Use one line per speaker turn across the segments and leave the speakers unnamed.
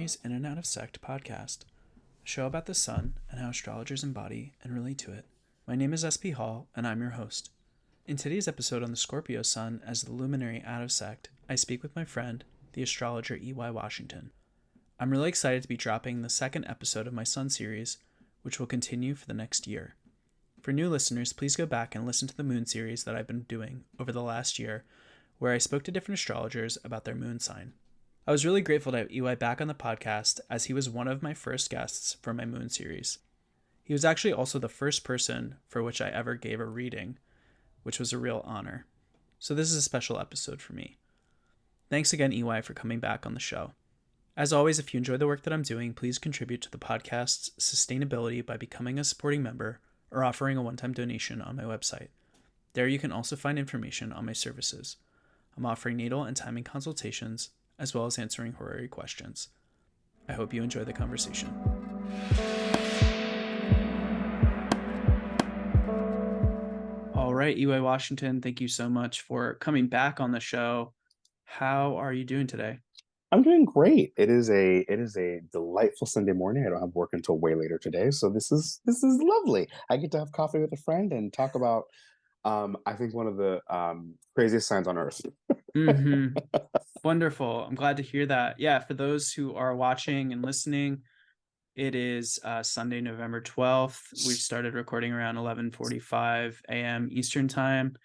Luminaries In and Out of Sect podcast, a show about the sun and how astrologers embody and relate to it. My name is SP Hall, and I'm your host. In today's episode on the Scorpio Sun as the Luminary out of Sect, I speak with my friend, the astrologer EY Washington. I'm really excited to be dropping the second episode of my Sun series, which will continue for the next year. For new listeners, please go back and listen to the Moon series that I've been doing over the last year, where I spoke to different astrologers about their moon sign. I was really grateful to have EY back on the podcast, as he was one of my first guests for my Moon series. He was actually also the first person for which I ever gave a reading, which was a real honor. So this is a special episode for me. Thanks again, EY, for coming back on the show. As always, if you enjoy the work that I'm doing, please contribute to the podcast's sustainability by becoming a supporting member or offering a one-time donation on my website. There you can also find information on my services. I'm offering natal and timing consultations, as well as answering horary questions. I hope you enjoy the conversation. All right, EY Washington, thank you so much for coming back on the show. How are you doing today?
I'm doing great. It is a delightful Sunday morning. I don't have work until way later today, so this is lovely. I get to have coffee with a friend and talk about I think one of the craziest signs on earth.
Wonderful. I'm glad to hear that. Yeah, for those who are watching and listening, it is Sunday, November 12th. We started recording around 11:45 a.m. Eastern time.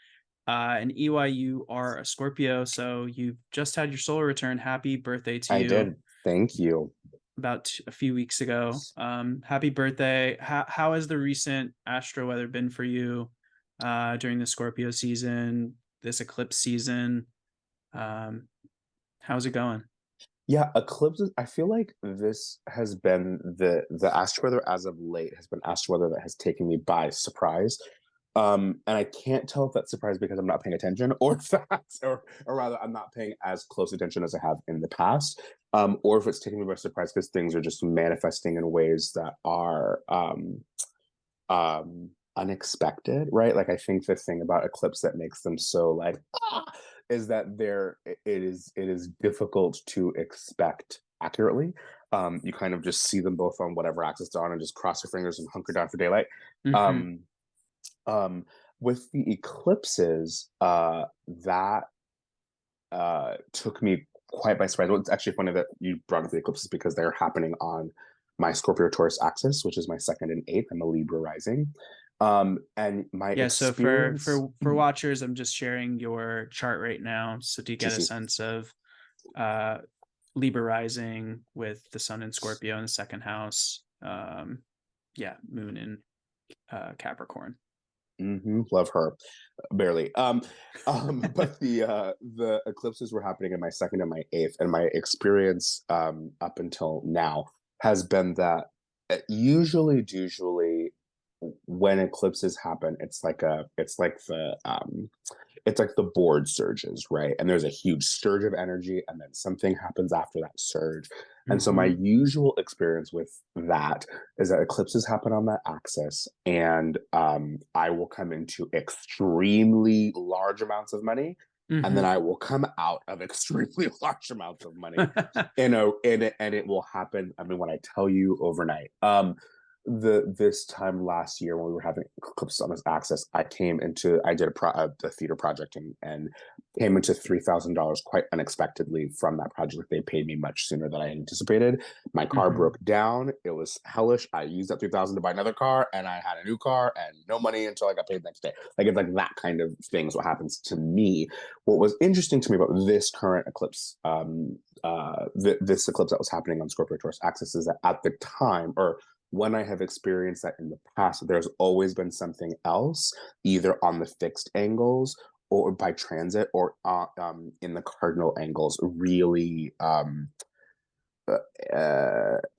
And EY, you are a Scorpio, so you just had your solar return. Happy birthday to you.
I did. Thank you.
About a few weeks ago. Happy birthday. How has the recent astro weather been for you during the Scorpio season, this eclipse season? How's it going?
Yeah, eclipses. I feel like this has been the astro weather as of late has been astro weather that has taken me by surprise. And I can't tell if that's surprise because I'm not paying attention, or if that's, or rather, I'm not paying as close attention as I have in the past, or if it's taking me by surprise because things are just manifesting in ways that are unexpected, right? Like I think the thing about eclipse that makes them so like is that it is difficult to expect accurately. You kind of just see them both on whatever axis they're on and just cross your fingers and hunker down for daylight.
Mm-hmm.
With the eclipses, that took me quite by surprise. Well, it's actually funny that you brought up the eclipses because they're happening on my Scorpio Taurus axis, which is my second and eighth. I'm a Libra rising. And my experience...
So for watchers, I'm just sharing your chart right now, so to get a sense of Libra rising with the Sun in Scorpio in the second house. Moon in Capricorn.
Love her, barely. But the eclipses were happening in my second and my eighth, and my experience up until now has been that usually when eclipses happen, it's like the board surges, right? And there's a huge surge of energy, and then something happens after that surge. And so my usual experience with that is that eclipses happen on that axis, and I will come into extremely large amounts of money, and then I will come out of extremely large amounts of money. And it will happen. I mean, when I tell you overnight. This time last year when we were having eclipses on this axis, I did a theater project and came into $3,000 quite unexpectedly from that project. They paid me much sooner than I anticipated. My car broke down. It was hellish. I used that $3,000 to buy another car, and I had a new car and no money until I got paid the next day. Like it's like that kind of thing is what happens to me. What was interesting to me about this current eclipse, this eclipse that was happening on Scorpio Taurus axis, is that at the time, or when I have experienced that in the past, there's always been something else, either on the fixed angles or by transit or in the cardinal angles, really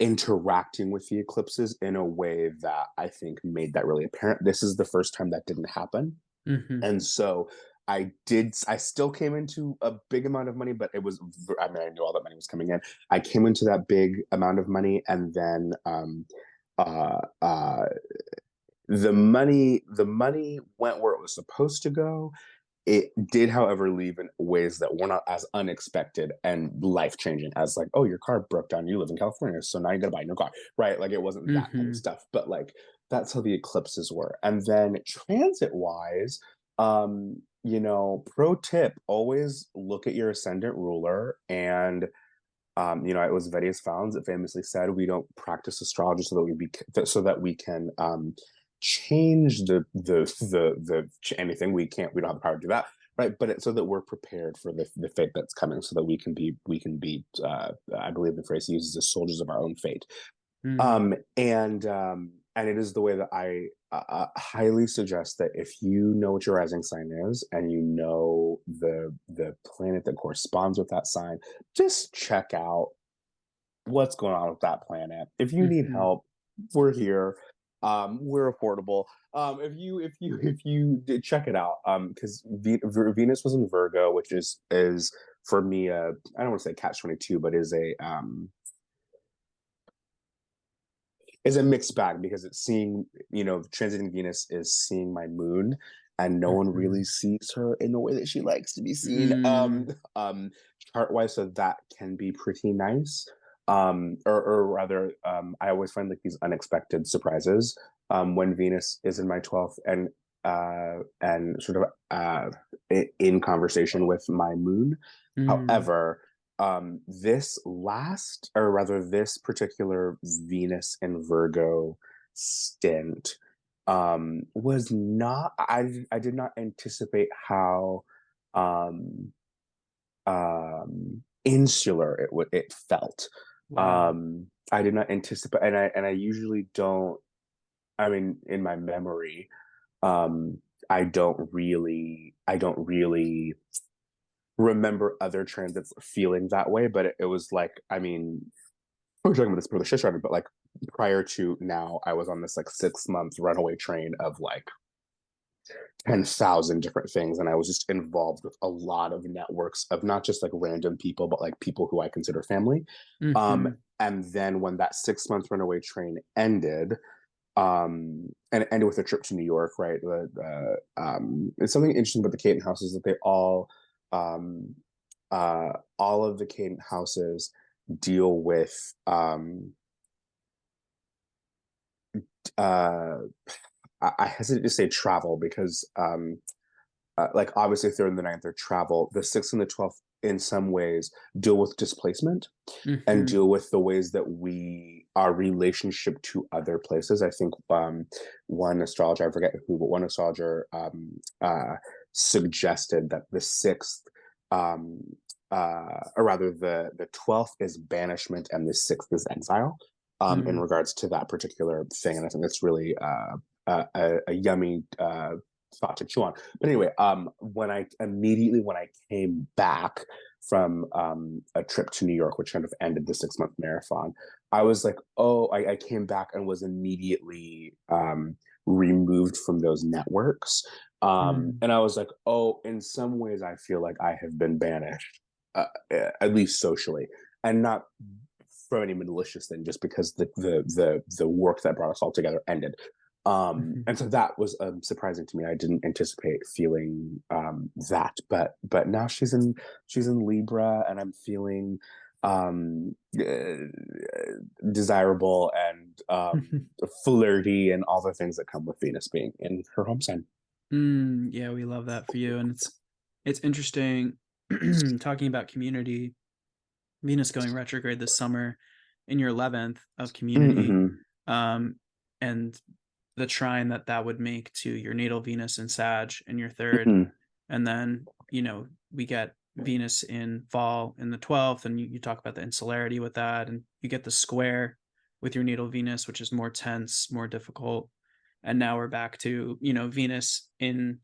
interacting with the eclipses in a way that I think made that really apparent. This is the first time that didn't happen. And so I still came into a big amount of money, but I knew all that money was coming in. I came into that big amount of money, and then the money went where it was supposed to go, It did, however, leave in ways that were not as unexpected and life changing as like, oh, your car broke down. You live in California, so now you got to buy a new car, right? Like it wasn't that kind of
Mm-hmm.
stuff, but like that's how the eclipses were. And then transit wise, pro tip: always look at your ascendant ruler. And it was Vedic Founds that famously said, "We don't practice astrology so that we can change anything. We don't have the power to do that, right? But so that we're prepared for the fate that's coming, so that we can be. I believe the phrase he uses is soldiers of our own fate.
Mm-hmm.
And it is the way that I highly suggest that if you know what your rising sign is and you know the planet that corresponds with that sign, just check out what's going on with that planet. If you need
Mm-hmm.
help, we're here. We're affordable. If you did check it out, because Venus was in Virgo, which is for me I don't want to say catch 22, but is a mixed bag because it's seeing, transiting Venus is seeing my moon, and no one really
Mm-hmm.
sees her in the way that she likes to be seen.
Mm.
Chart wise, so that can be pretty nice. Or rather, I always find like these unexpected surprises when Venus is in my 12th and sort of in conversation with my moon.
Mm.
However, this particular Venus in Virgo stint was not, I did not anticipate how um insular it felt.
Wow.
I did not anticipate, and I usually don't. I mean, in my memory, um I don't really remember other transits feeling that way, but it was like, I mean, we were talking about this before the show started, but like prior to now, I was on this like 6 month runaway train of like 10,000 different things. And I was just involved with a lot of networks of not just like random people, but like people who I consider family.
Mm-hmm.
And then when that 6 month runaway train ended, and it ended with a trip to New York, right? It's something interesting about the Caton houses that um, all of the Caton houses deal with uh, I hesitate to say travel because like obviously third and the ninth are travel. The sixth and the 12th in some ways deal with displacement and
Mm-hmm.
deal with the ways that our relationship to other places. I think one astrologer, I forget who, but one astrologer suggested that the sixth, or rather the 12th is banishment and the sixth is exile, in
Mm.
regards to that particular thing. And I think that's really a yummy thought to chew on. But anyway, when I came back from a trip to New York, which kind of ended the 6 month marathon, I was like, oh, I came back and was immediately removed from those networks.
Mm.
And I was like, oh, in some ways, I feel like I have been banished, at least socially, and not from any malicious thing, just because the work that brought us all together ended.
Mm-hmm.
And so that was surprising to me. I didn't anticipate feeling that, but now she's in Libra, and I'm feeling desirable and flirty and all the things that come with Venus being in her home sign.
Yeah, we love that for you. And it's interesting talking about community, Venus going retrograde this summer in your 11th of community,
Mm-hmm.
um, and the trine that that would make to your natal Venus in Sag in your third.
Mm-hmm.
And then, we get Venus in fall in the 12th, and you talk about the insularity with that, and you get the square with your natal Venus, which is more tense, more difficult. And now we're back to, Venus in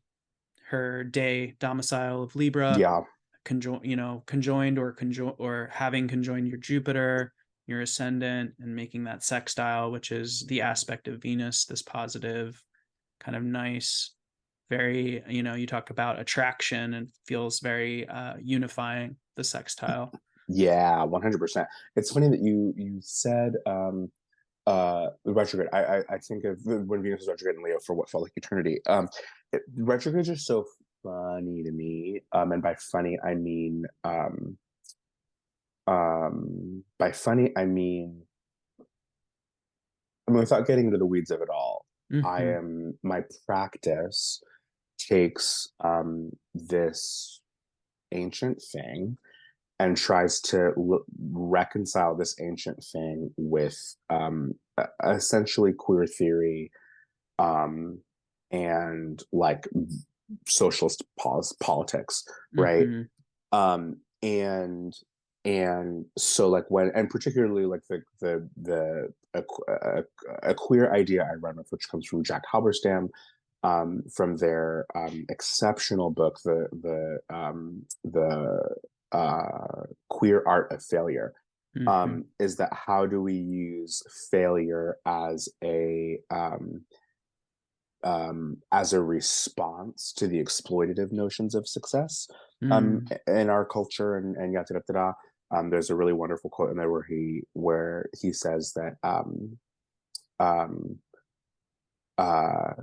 her day domicile of Libra,
Yeah.
conjoined or having conjoined your Jupiter, your ascendant, and making that sextile, which is the aspect of Venus, this positive, kind of nice, very, you talk about attraction and feels very unifying, the sextile.
Yeah, 100%. It's funny that you said retrograde. I think of when Venus was retrograde in Leo for what felt like eternity. Retrogrades are so funny to me. And by funny, I mean, without getting into the weeds of it all,
Mm-hmm.
my practice takes this ancient thing and tries to reconcile this ancient thing with essentially queer theory, um, and like socialist politics, right?
Mm-hmm.
And so like when, and particularly like a queer idea I run with, which comes from Jack Halberstam, from their exceptional book, the queer art of failure,
Mm-hmm.
is that how do we use failure as a response to the exploitative notions of success,
Mm.
in our culture, and yada, yada, yada. There's a really wonderful quote in there where he says that um, uh,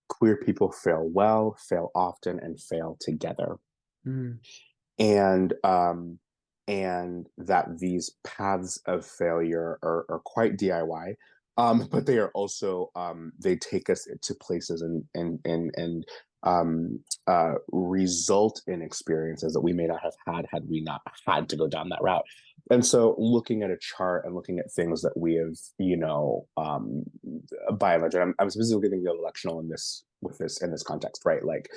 queer people fail well, fail often, and fail together,
Mm.
and and that these paths of failure are quite DIY, but they are also, they take us to places and result in experiences that we may not have had we not had to go down that route. And so, looking at a chart and looking at things that we have, by and large, and I'm specifically thinking of electional in this context, right? Like,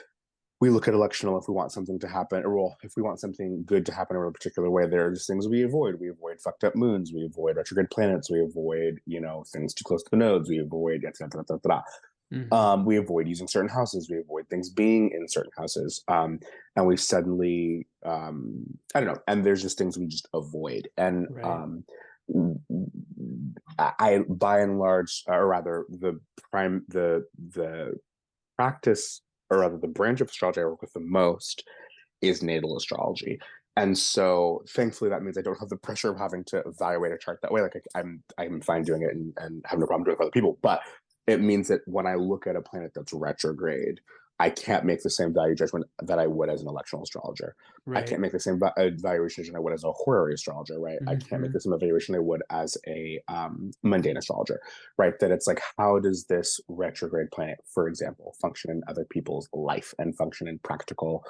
we look at electional if we want something to happen, or well, if we want something good to happen in a particular way. There are just things we avoid. We avoid fucked up moons. We avoid retrograde planets. We avoid, things too close to the nodes. We avoid,
Mm-hmm.
we avoid using certain houses. We avoid things being in certain houses. And we suddenly, I don't know. And there's just things we just avoid. And
Right.
by and large, or rather, the practice, or rather the branch of astrology I work with the most, is natal astrology. And so thankfully that means I don't have the pressure of having to evaluate a chart that way. Like, I'm fine doing it, and have no problem doing it for other people. But it means that when I look at a planet that's retrograde, I can't make the same value judgment that I would as an electional astrologer. I
Right.
can't make the same evaluation judgment I would as a horary astrologer, right? I can't make
Mm-hmm.
the same evaluation I would as a mundane astrologer, right? That it's like, how does this retrograde planet, for example, function in other people's life and function in practical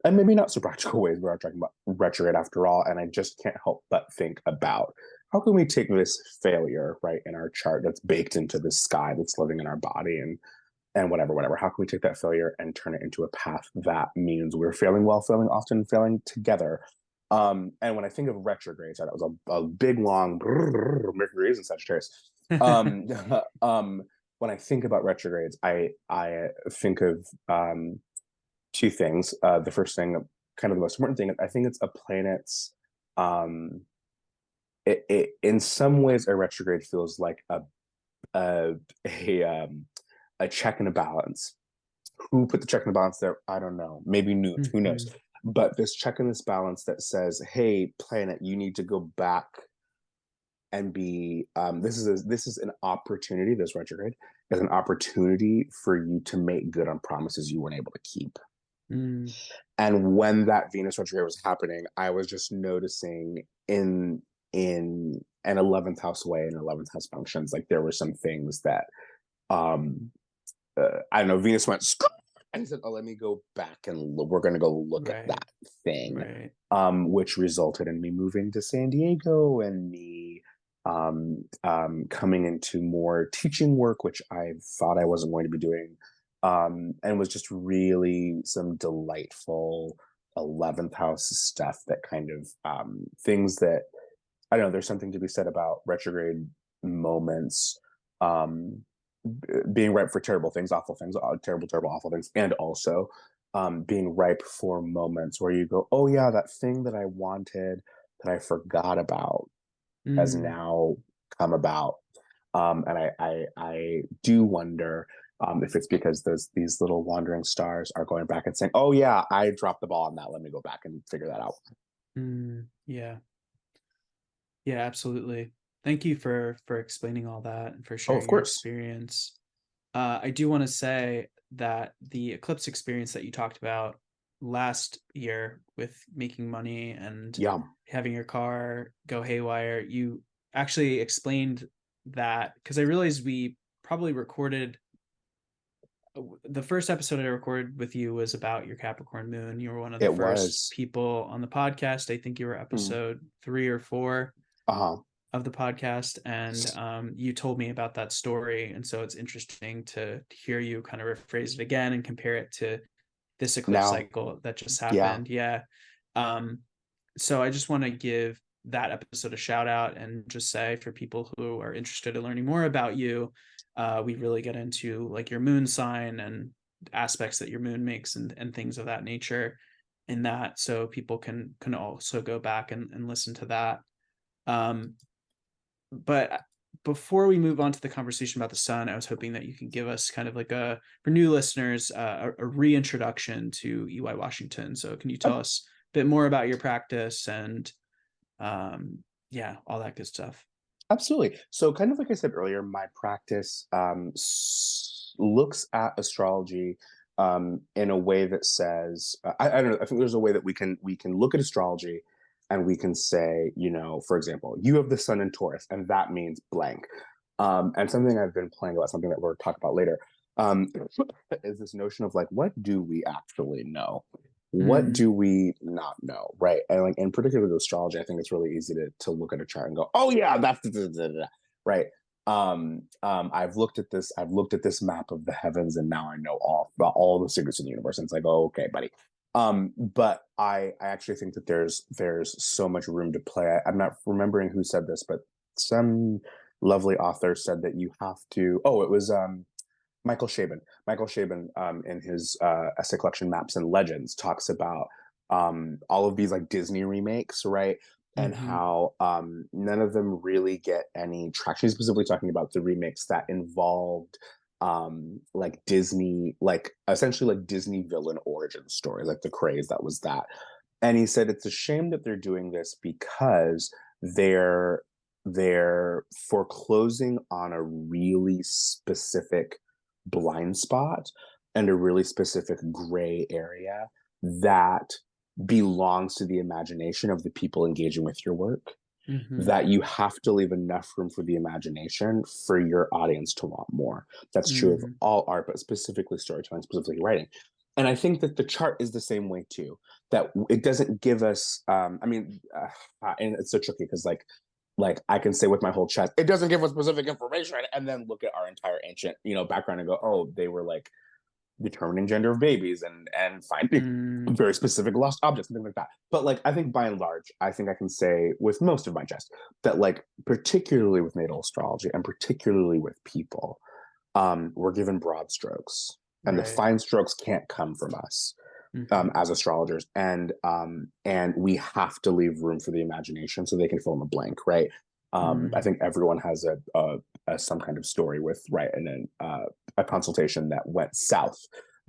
and maybe not so practical ways? We are talking about retrograde after all. And I just can't help but think about, how can we take this failure, right, in our chart that's baked into the sky that's living in our body, and whatever. How can we take that failure and turn it into a path that means we're failing well, failing often, failing together? And when I think of retrogrades, that was a big long Mercury is in Sagittarius. Um, when I think about retrogrades, I think of two things. The first thing, kind of the most important thing, I think it's a planet's. Um, it in some ways, a retrograde feels like a a a check and a balance. Who put the check and the balance there? I don't know. Maybe Newt. Who knows?
Mm-hmm.
But this check and this balance that says, "Hey, planet, you need to go back and be." This is an opportunity. This retrograde is an opportunity for you to make good on promises you weren't able to keep.
Mm.
And when that Venus retrograde was happening, I was just noticing in an 11th house way and 11th house functions, like there were some things that, um I don't know, Venus went and said, "Oh, let me go back and we're going to go look at
Right.
that thing,"
Right.
which resulted in me moving to San Diego and me coming into more teaching work, which I thought I wasn't going to be doing, and was just really some delightful 11th house stuff, that kind of things that, I don't know. There's something to be said about retrograde moments, um, being ripe for terrible things, awful things, terrible, awful things, and also being ripe for moments where you go, "Oh yeah, that thing that I wanted, that I forgot about, has
Mm.
now come about." And I do wonder, if it's because these little wandering stars are going back and saying, "Oh yeah, I dropped the ball on that. Let me go back and figure that out."
Mm. Yeah. Yeah, absolutely. Thank you for explaining all that and for
Oh, of
sharing your
course.
experience. I do want to say that the eclipse experience that you talked about last year with making money and
Yeah,
having your car go haywire, you actually explained that, because I realized we probably recorded the first episode I recorded with you was about your Capricorn moon. You were one of the
it
first
was.
people on the podcast. I think you were
Mm.
episode 3 or 4
Uh-huh.
of the podcast, and you told me about that story, and so it's interesting to hear you kind of rephrase it again and compare it to this eclipse
Now,
cycle that just
yeah,
happened. Yeah. um so I just want to give that episode a shout out and just say, for people who are interested in learning more about you, we really get into like your moon sign and aspects that your moon makes, and things of that nature in that, so people can also go back and listen to that. um but before we move on to the conversation about the sun, I was hoping that you could give us kind of like for new listeners, a reintroduction to EY Washington. So can you tell
ab-
us a bit more about your practice and yeah, all that good stuff?
absolutely. So, kind of like I said earlier, my practice looks at astrology in a way that says, I don't know. I think there's a way that we can look at astrology, and we can say, for example, you have the sun in Taurus, and that means blank. And something I've been playing about, something that we'll talk about later, um, is this notion of like, what do we actually know? What
Mm,
do we not know, right? And like, in particular with astrology, I think it's really easy to look at a chart and go, oh yeah, that's right. I've looked at this map of the heavens, and now I know all about all the secrets in the universe. And it's like, oh, okay, buddy. But I actually think that there's so much room to play. I'm not remembering who said this, but some lovely author said that you have to. Oh, it was Michael Chabon. Michael Chabon, in his essay collection Maps and Legends, talks about all of these like Disney remakes, right? And
mm-hmm.
how none of them really get any traction. He's specifically talking about the remakes that involved like Disney, like essentially like Disney villain origin story, like the craze that was that. And he said it's a shame that they're doing this because they're they're foreclosing on a really specific blind spot and a really specific gray area that belongs to the imagination of the people engaging with your work,
Mm-hmm.
that you have to leave enough room for the imagination for your audience to want more. That's true of
Mm,
all art, but specifically storytelling, specifically writing. And I think that the chart is the same way too, that it doesn't give us and it's so tricky because like I can say with my whole chest, it doesn't give us specific information, and then look at our entire ancient, background and go, oh, they were like determining gender of babies and finding
mm,
very specific lost objects and things like that. But like I think by and large, I think I can say with most of my chest that like particularly with natal astrology and particularly with people, we're given broad strokes, and the
right.
fine strokes can't come from us
Mm-hmm.
as astrologers, and we have to leave room for the imagination so they can fill in the blank, right? I
Mm,
think everyone has some kind of story with, right, and then a consultation that went south,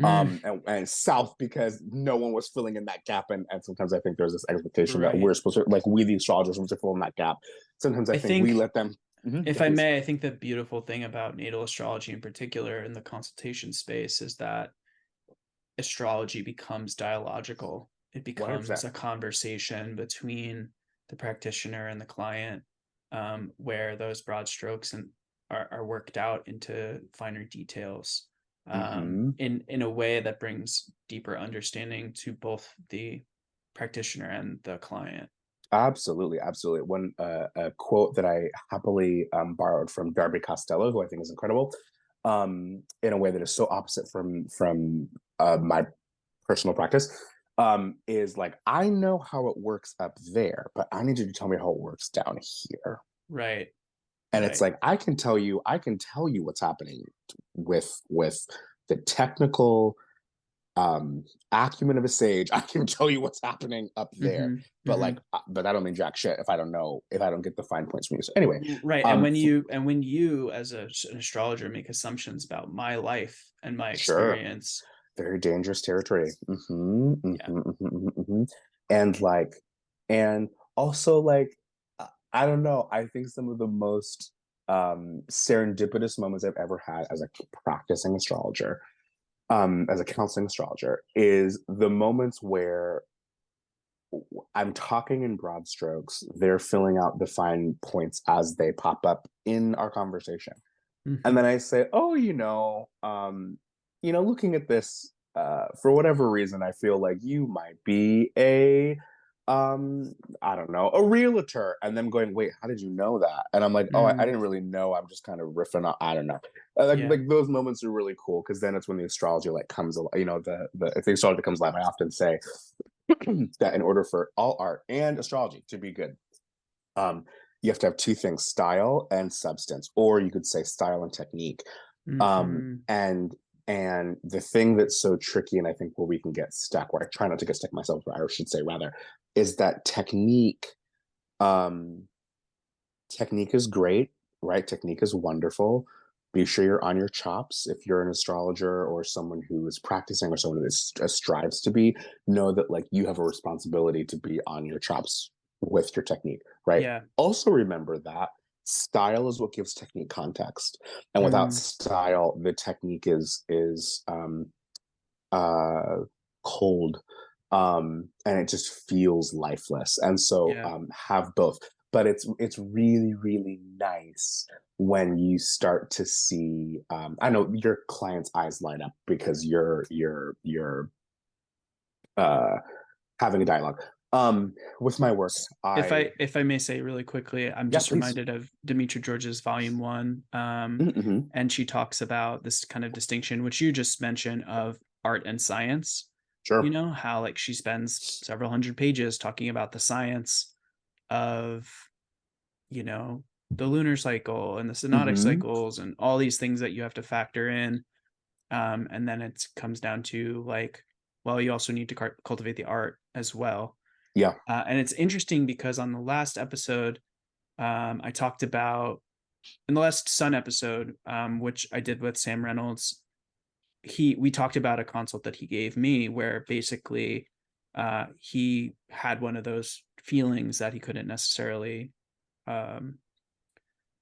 mm,
and south because no one was filling in that gap, and sometimes I think there's this expectation that
right.
we're supposed to, like, we the astrologers are supposed to fill in that gap. Sometimes I
I
think we
think,
let them.
if
Yeah,
I
please.
may, I think the beautiful thing about natal astrology in particular in the consultation space is that astrology becomes dialogical. It becomes
100%.
a conversation between the practitioner and the client, where those broad strokes are worked out into finer details,
Mm-hmm.
in a way that brings deeper understanding to both the practitioner and the client.
Absolutely, absolutely. One a quote that I happily borrowed from Darby Costello, who I think is incredible, in a way that is so opposite from my personal practice, is like, I know how it works up there, but I need you to tell me how it works down here.
Right,
And it's
right.
like, I can tell you what's happening with the technical acumen of a sage. I can tell you what's happening up there,
Mm-hmm,
but
mm-hmm.
like but I don't mean jack shit if I don't get the fine points from you. So anyway,
Right. And
um
when you as an astrologer make assumptions about my life and my
sure,
experience,
very dangerous territory.
yeah.
And like, and also like, I don't know, I think some of the most serendipitous moments I've ever had as a practicing astrologer, as a counseling astrologer, is the moments where I'm talking in broad strokes, they're filling out the fine points as they pop up in our conversation. And
Mm-hmm.
then I say, oh, looking at this, for whatever reason, I feel like you might be I don't know, a realtor. And them going, wait, how did you know that? And I'm like, oh, I
Mm,
didn't really know. I'm just kind of riffing on, I don't know.
yeah.
Like those moments are really cool because then it's when the astrology like comes, if the astrology comes alive, I often say that in order for all art and astrology to be good, um, you have to have two things: style and substance, or you could say style and technique. Um,
Mm-hmm.
and and the thing that's so tricky, and I think where we can get stuck, where I try not to get stuck myself, or I should say rather, is that technique. Um, Technique is great, right? Technique is wonderful. Be sure you're on your chops. If you're an astrologer or someone who is practicing or someone who strives to be, know that like you have a responsibility to be on your chops with your technique, right?
Yeah.
Also remember that style is what gives technique context, and without
Mm,
style, the technique is uh, cold, and it just feels lifeless. And so
yeah.
have both. But it's really really nice when you start to see. I know your client's eyes light up because you're uh, having a dialogue. With my work, I
If I may say really quickly, I'm
yeah,
just
please.
reminded of Demetra George's Volume One,
Mm-hmm.
and she talks about this kind of distinction, which you just mentioned, of art and science. You
Sure.
know how like she spends several hundred pages talking about the science of you know the lunar cycle and the synodic
Mm-hmm.
cycles and all these things that you have to factor in, and then it comes down to like, well, you also need to cultivate the art as well.
Yeah.
And it's interesting because on the last episode, I talked about in the last Sun episode, which I did with Sam Reynolds. We talked about a consult that he gave me where basically he had one of those feelings that he couldn't necessarily, um,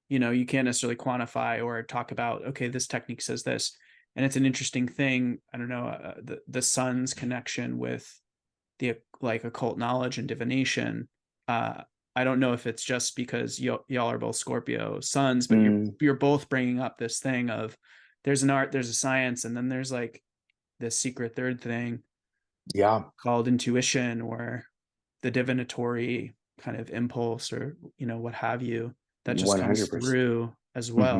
you can't necessarily quantify or talk about. Okay, this technique says this, and it's an interesting thing. I don't know, the Sun's connection with the like occult knowledge and divination. Uh, I don't know if it's just because y'all are both Scorpio suns, but
Mm,
you're both bringing up this thing of there's an art, there's a science, and then there's like this secret third thing
yeah.
called intuition or the divinatory kind of impulse or what have you that just comes
100%.
through as well.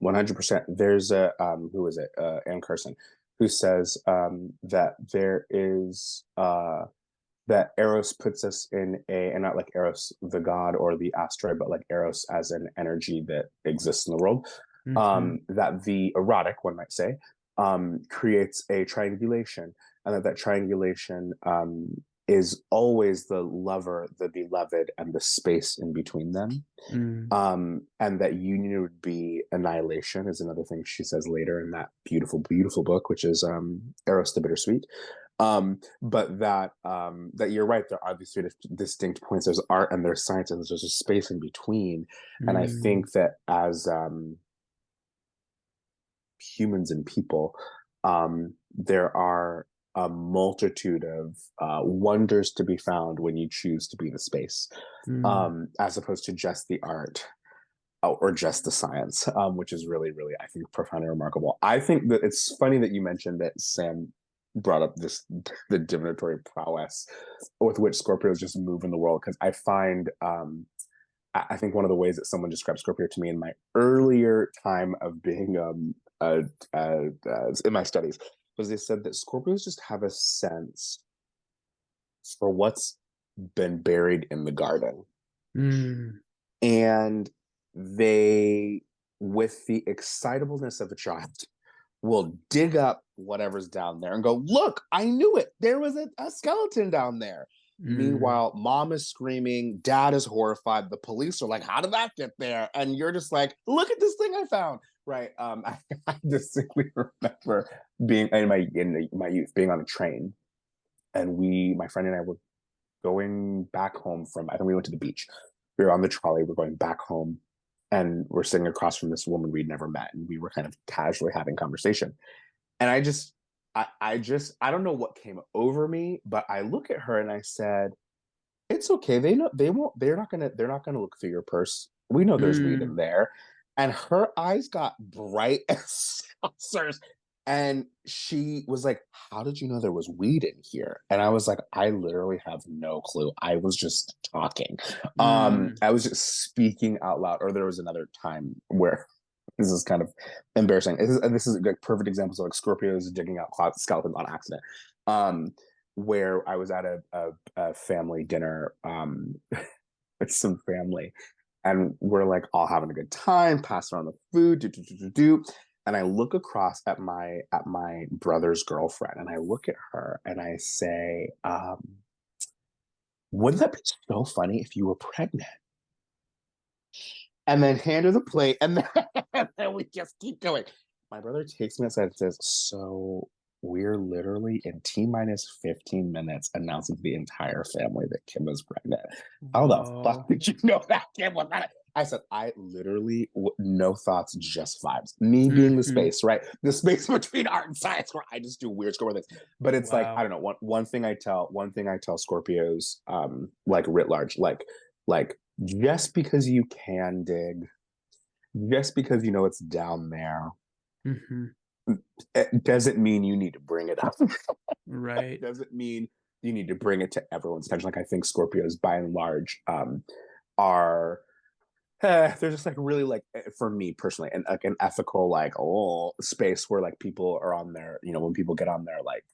Mm-hmm. 100%. There's a who is it? Ann Carson, who says that there is that Eros puts us in and not like Eros the god or the asteroid, but like Eros as an energy that exists in the world.
Mm-hmm.
That the erotic, one might say, creates a triangulation, and that triangulation is always the lover, the beloved, and the space in between them.
Mm.
And that union would be annihilation is another thing she says later in that beautiful, beautiful book, which is Eros the Bittersweet. But that you're right, there are these three distinct points. There's art and there's science, and there's a space in between. And I
Mm.
think that as humans and people, there are a multitude of wonders to be found when you choose to be the space,
Mm.
as opposed to just the art or just the science, which is really, really, I think, profound and remarkable. I think that it's funny that you mentioned that Sam brought up this the divinatory prowess with which Scorpios just move in the world because I find I think one of the ways that someone described Scorpio to me in my earlier time of being in my studies was they said that Scorpios just have a sense for what's been buried in the garden.
Mm.
And they, with the excitableness of a child, will dig up whatever's down there and go, look, I knew it. There was a skeleton down there.
Mm.
Meanwhile, mom is screaming, dad is horrified. The police are like, how did that get there? And you're just like, look at this thing I found. Right. I distinctly remember being in my youth, being on a train. And my friend and I were going back home from, I think we went to the beach. We were on the trolley, we're going back home, and we're sitting across from this woman we'd never met. And we were kind of casually having conversation. And I don't know what came over me, but I look at her and I said, it's okay. They know they won't, they're not gonna look through your purse. We know there's weed in
Mm,
there. And her eyes got bright as saucers. And she was like, how did you know there was weed in here? And I was like, I literally have no clue. I was just talking.
mm,
I was just speaking out loud. Or there was another time where this is kind of embarrassing. This is like perfect examples of like Scorpios digging out skeletons on accident. Um, where I was at a family dinner with some family, and we're like all having a good time, passing around the food, and I look across at my brother's girlfriend, and I look at her, and I say, "Wouldn't that be so funny if you were pregnant?" And then hand her the plate, and then, and then we just keep going. My brother takes me outside and says, "So we're literally in T minus 15 minutes announcing to the entire family that Kim is pregnant. How the fuck
whoa.
did you know that Kim was pregnant?" I said, I literally, no thoughts, just vibes. Me being the
Hmm.
space, right? The space between art and science where I just do weird Scorpio things. But it's like, I
Wow.
don't know, one thing I tell Scorpios, like writ large, like just because you can dig, just because you know it's down there,
Hmm.
it doesn't mean you need to bring it up.
Right.
Doesn't mean you need to bring it to everyone's attention. Like I think Scorpios, by and large, are they're just like really like for me personally, and like an ethical like space where like people are on there. You know, when people get on there, like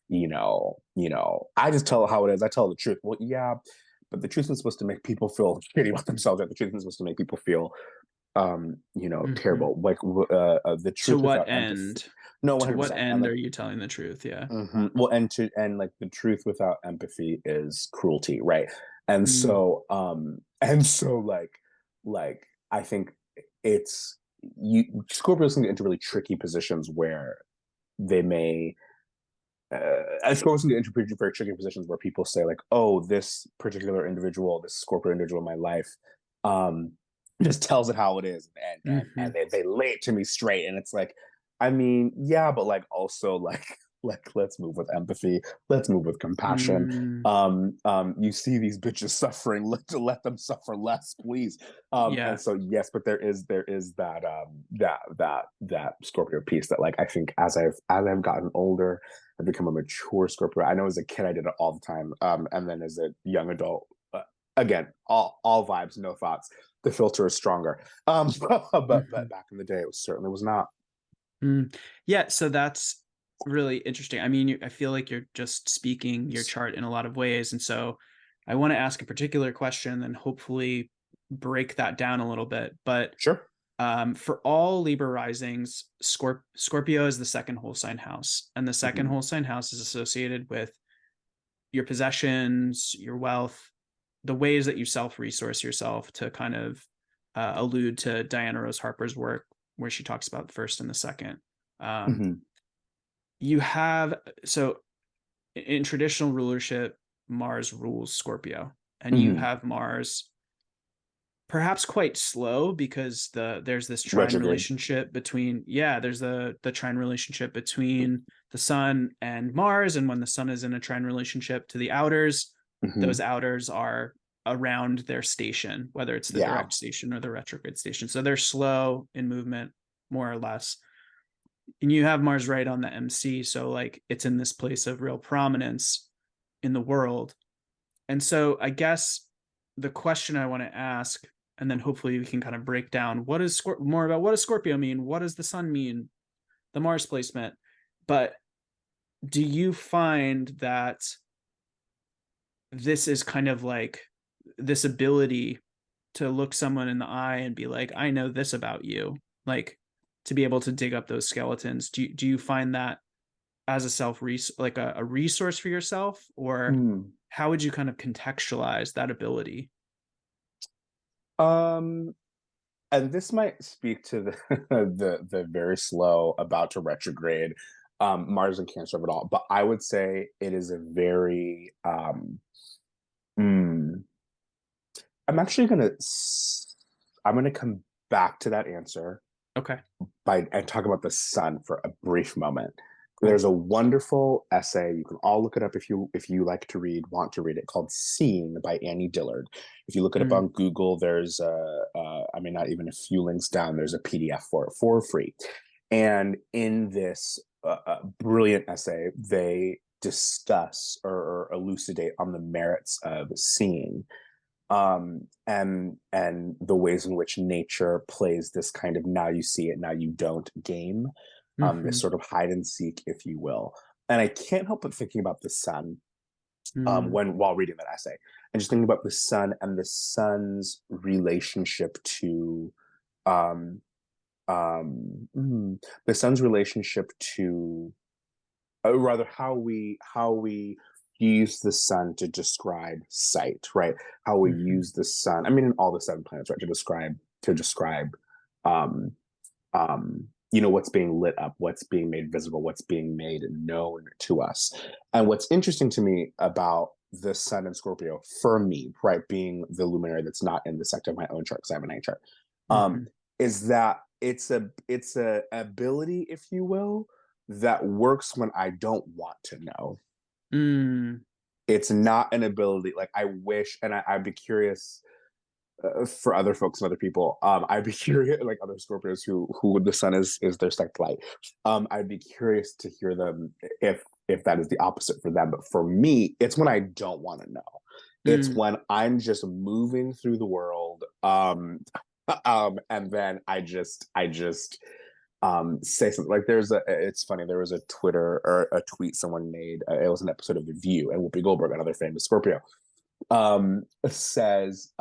I just tell how it is. I tell the truth. Well, yeah, but the truth is supposed to make people feel shitty about themselves. Right? The truth is supposed to make people feel
Hmm.
terrible, like the
To
truth
what
without empathy.
end?
No,
To what
100%. And
end
like
are you telling the truth? Yeah.
well, and like the truth without empathy is cruelty, right? And
Mm,
so like I think it's you Scorpios can get into really tricky positions where they may Scorpios can get into very tricky positions where people say like, oh, this particular individual, this Scorpio individual in my life, um, just tells it how it is, and
hmm.
they lay it to me straight, and it's like, I mean, yeah, but like also like like let's move with empathy, let's move with compassion.
Mm,
You see these bitches suffering, let them suffer less, please. And
yeah.
so yes, but there is that that Scorpio piece that like I think as I've gotten older, I've become a mature Scorpio. I know as a kid I did it all the time, and then as a young adult, again, all vibes, no thoughts. The filter is stronger. But
Hmm.
back in the day, it certainly was not.
Mm. Yeah. So that's really interesting. I mean, I feel like you're just speaking your chart in a lot of ways. And so I want to ask a particular question and hopefully break that down a little bit. But
Sure.
for all Libra risings, Scorpio is the second whole sign house. And the second
Mm-hmm.
whole sign house is associated with your possessions, your wealth, the ways that you self resource yourself, to kind of allude to Diana Rose Harper's work, where she talks about the first and the second. Um,
Mm-hmm.
you have, so in traditional rulership, Mars rules Scorpio, and you
Mm-hmm.
have Mars perhaps quite slow because there's this trine
Retrograde.
relationship between, yeah, there's the trine relationship between the sun and Mars, and when the sun is in a trine relationship to the outers, those
Mm-hmm.
outers are around their station, whether it's the
Yeah.
direct station or the retrograde station, so they're slow in movement, more or less. And you have Mars right on the MC, so like it's in this place of real prominence in the world. And so I guess the question I want to ask, and then hopefully we can kind of break down what is more about what does Scorpio mean? What does the sun mean? The Mars placement. But do you find that this is kind of like this ability to look someone in the eye and be like, I know this about you, like to be able to dig up those skeletons? Do you find that as a like a resource for yourself, or
Mm.
how would you kind of contextualize that ability?
Um, and this might speak to the the very slow, about to retrograde, Mars and Cancer of it all. But I would say it is a very mm, I'm actually I'm gonna come back to that answer
Okay.
by and talk about the sun for a brief moment.
Cool.
There's a wonderful essay. You can all look it up if you like to read, want to read it, called "Seeing" by Annie Dillard. If you look it up
Mm,
on Google, there's I mean, not even a few links down. There's a PDF for it for free. And in this brilliant essay, they discuss or elucidate on the merits of seeing, and the ways in which nature plays this kind of now you see it, now you don't game, this
mm-hmm,
sort of hide and seek, if you will. And I can't help but thinking about the sun,
mm,
when while reading that essay, and just thinking about the sun and the sun's relationship to um, the sun's relationship to, rather, how we use the sun to describe sight, right? How we
mm-hmm,
use the sun. I mean, in all the seven planets, right, to describe, um, you know, what's being lit up, what's being made visible, what's being made known to us. And what's interesting to me about the sun in Scorpio, for me, right, being the luminary that's not in the sect of my own chart because I have an A chart,
mm-hmm,
is that it's a ability, if you will, that works when I don't want to know.
mm,
It's not an ability like I wish, and I'd be curious, for other folks and other people. I'd be curious, like other Scorpios who the sun is their sect light. I'd be curious to hear them if that is the opposite for them. But for me, it's when I don't want to know. It's
mm.
when I'm just moving through the world, and then I just say something like it's funny, there was a Twitter or a tweet someone made, it was an episode of The View, and Whoopi Goldberg, another famous Scorpio, says,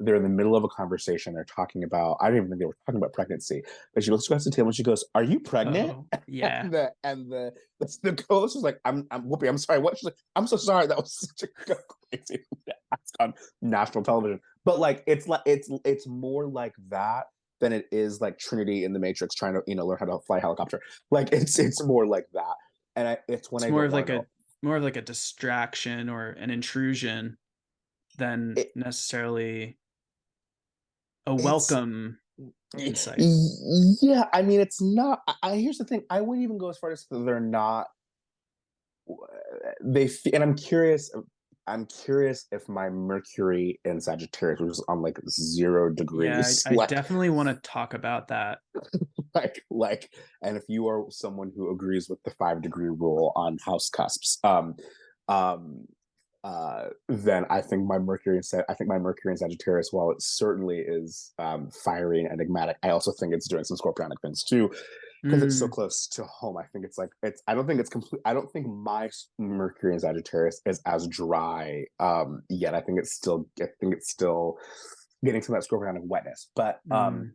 they're in the middle of a conversation, they're talking about, I don't even think they were talking about pregnancy, but she looks across the table and she goes, "Are you pregnant?"
Oh,
and
yeah.
the co-host was like, I'm Whoopi, I'm sorry, what?" She's like, "I'm so sorry, that was such a crazy ask on national television." But like it's more like that than it is like Trinity in the Matrix trying to, you know, learn how to fly a helicopter. Like it's more like that. And it's when
It's
I don't want to know.
more of like a distraction or an intrusion than
it,
necessarily a
it's
welcome insight.
yeah, I mean, it's not. Here's the thing: I wouldn't even go as far as they're not. And I'm curious. I'm curious if my Mercury in Sagittarius, which is on like 0 degrees,
I definitely want to talk about that.
and if you are someone who agrees with the 5 degree rule on house cusps, um, then I think my Mercury in Sagittarius, while it certainly is, fiery and enigmatic, I also think it's doing some scorpionic things too, because it's so
Mm,
close to home. I think it's like it's. I don't think it's complete. I don't think my Mercury in Sagittarius is as dry, yet. I think it's still. I think it's still getting some of that scorpionic wetness, but
mm,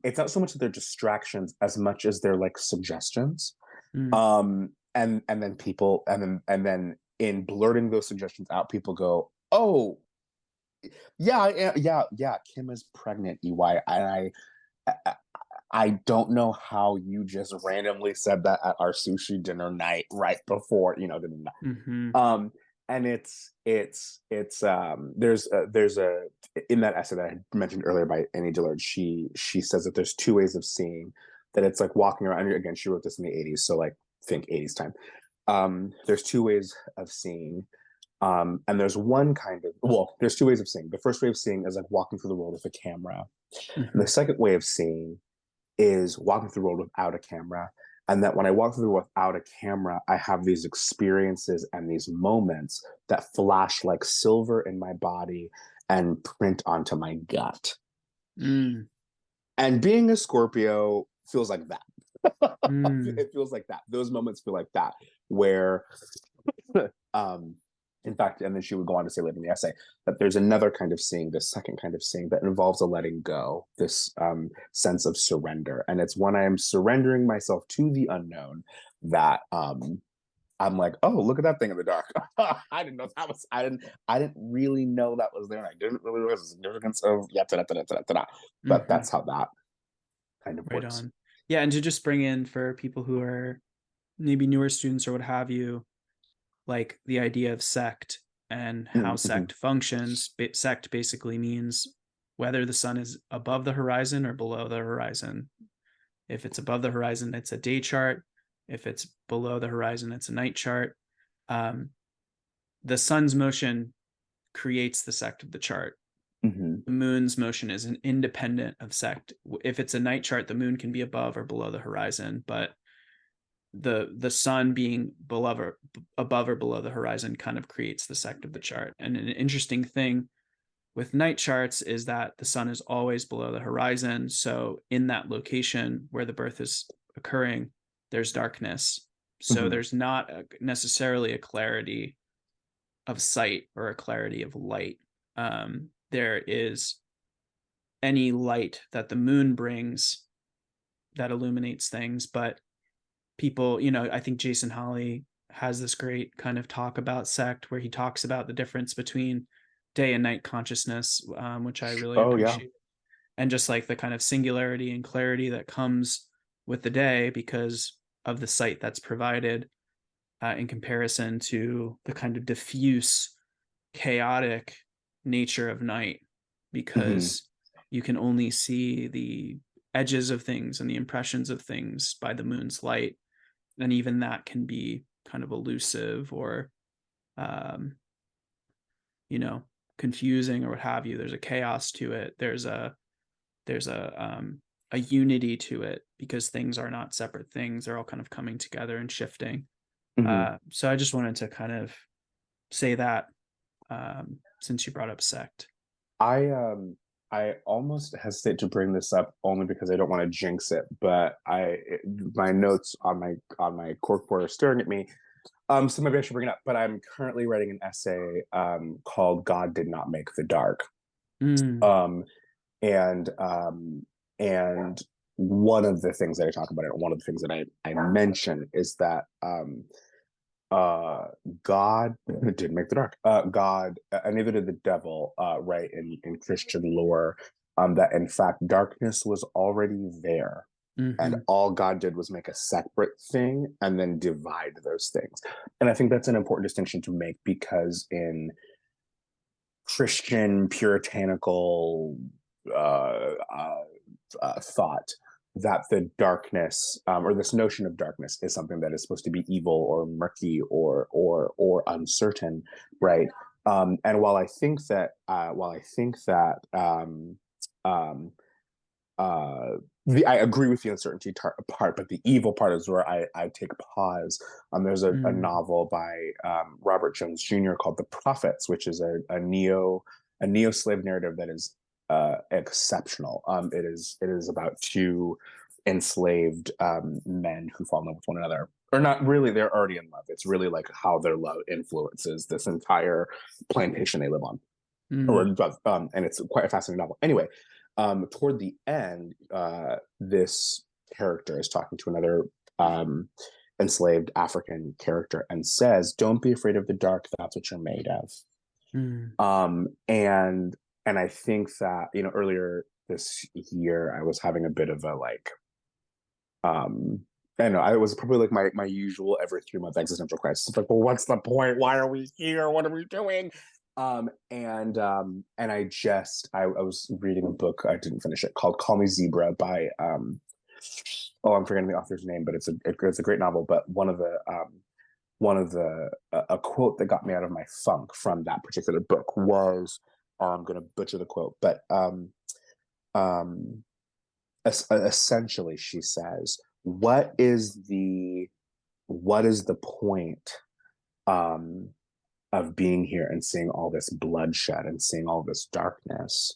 it's not so much that they're distractions as much as they're like suggestions.
mm,
And then people, and then in blurting those suggestions out, people go, "Oh, yeah, Kim is pregnant, EY." And I I don't know how you just randomly said that at our sushi dinner night right before, you know,
mm-hmm,
um and there's a in that essay that I mentioned earlier by Annie Dillard, she says that there's two ways of seeing, that it's like walking around. And again, she wrote this in the 80s, so like think 80s time. There's two ways of seeing. And there's one kind of, well, there's two ways of seeing. The first way of seeing is like walking through the world with a camera. And
mm-hmm,
the second way of seeing is walking through the world without a camera. And that when I walk through the world without a camera, I have these experiences and these moments that flash like silver in my body and print onto my gut.
mm,
And being a Scorpio feels like that.
mm,
It feels like that. Those moments feel like that, where um in fact, and then she would go on to say later in the essay that there's another kind of seeing, this second kind of seeing, that involves a letting go, this sense of surrender. And it's when I am surrendering myself to the unknown that I'm like, "Oh, look at that thing in the dark." I didn't know that was, I didn't really know that was there. And I didn't really realize the significance of, yeah, ta, ta, ta, ta, ta, ta. But
mm-hmm.
that's how that kind of
Right
works.
on. Yeah, and to just bring in for people who are maybe newer students or what have you, like the idea of sect and how
Mm-hmm.
sect functions. Sect basically means whether the sun is above the horizon or below the horizon. If it's above the horizon, it's a day chart. If it's below the horizon, it's a night chart. The sun's motion creates the sect of the chart.
Mm-hmm.
The moon's motion is an independent of sect. If it's a night chart, the moon can be above or below the horizon, but the sun being above or below the horizon kind of creates the sect of the chart. And an interesting thing with night charts is that the sun is always below the horizon. So in that location where the birth is occurring, there's darkness. So
Mm-hmm.
there's not necessarily a clarity of sight or a clarity of light. There is any light that the moon brings that illuminates things, but people, I think Jason Holly has this great kind of talk about sect where he talks about the difference between day and night consciousness, which I really
Oh yeah.
appreciate, and just like the kind of singularity and clarity that comes with the day because of the sight that's provided, in comparison to the kind of diffuse, chaotic nature of night,
Mm-hmm.
because you can only see the edges of things and the impressions of things by the moon's light, and even that can be kind of elusive or um, confusing or what have you. There's a chaos to it. There's a unity to it because things are not separate things. They're all kind of coming together and shifting.
Mm-hmm.
So I just wanted to kind of say that, since you brought up sect.
I almost hesitate to bring this up only because I don't want to jinx it, but my notes on my corkboard are staring at me. So maybe I should bring it up. But I'm currently writing an essay called "God Did Not Make the Dark,"
Mm,
um, and um, and one of the things that I talk about, and one of the things that I mention is that uh God didn't make the dark. God, and neither did the devil, right, in Christian lore, that in fact darkness was already there. And
hmm
all God did was make a separate thing and then divide those things. And I think that's an important distinction to make because in Christian puritanical uh, uh, thought, that the darkness, or this notion of darkness, is something that is supposed to be evil or murky or uncertain, right? And um, I agree with the uncertainty part, but the evil part is where I take pause. There's a
mm,
novel by Robert Jones Jr. called The Prophets, which is a neo slave narrative that is exceptional. It is about two enslaved men who fall in love with one another, or not really. They're already in love. It's really like how their love influences this entire plantation they live on, or
mm,
and it's quite a fascinating novel. Anyway, toward the end, this character is talking to another enslaved African character and says, "Don't be afraid of the dark. That's what you're made of."
mm,
And I think that earlier this year I was having a bit of a like I don't know. I was probably like my usual every 3 month existential crisis. It's like, well, what's the point? Why are we here? What are we doing? And I was reading a book. I didn't finish it, called "Call Me Zebra" by oh, I'm forgetting the author's name, but it's a great novel. But one of the a quote that got me out of my funk from that particular book was, I'm going to butcher the quote, but um essentially she says, what is the point um of being here and seeing all this bloodshed and seeing all this darkness?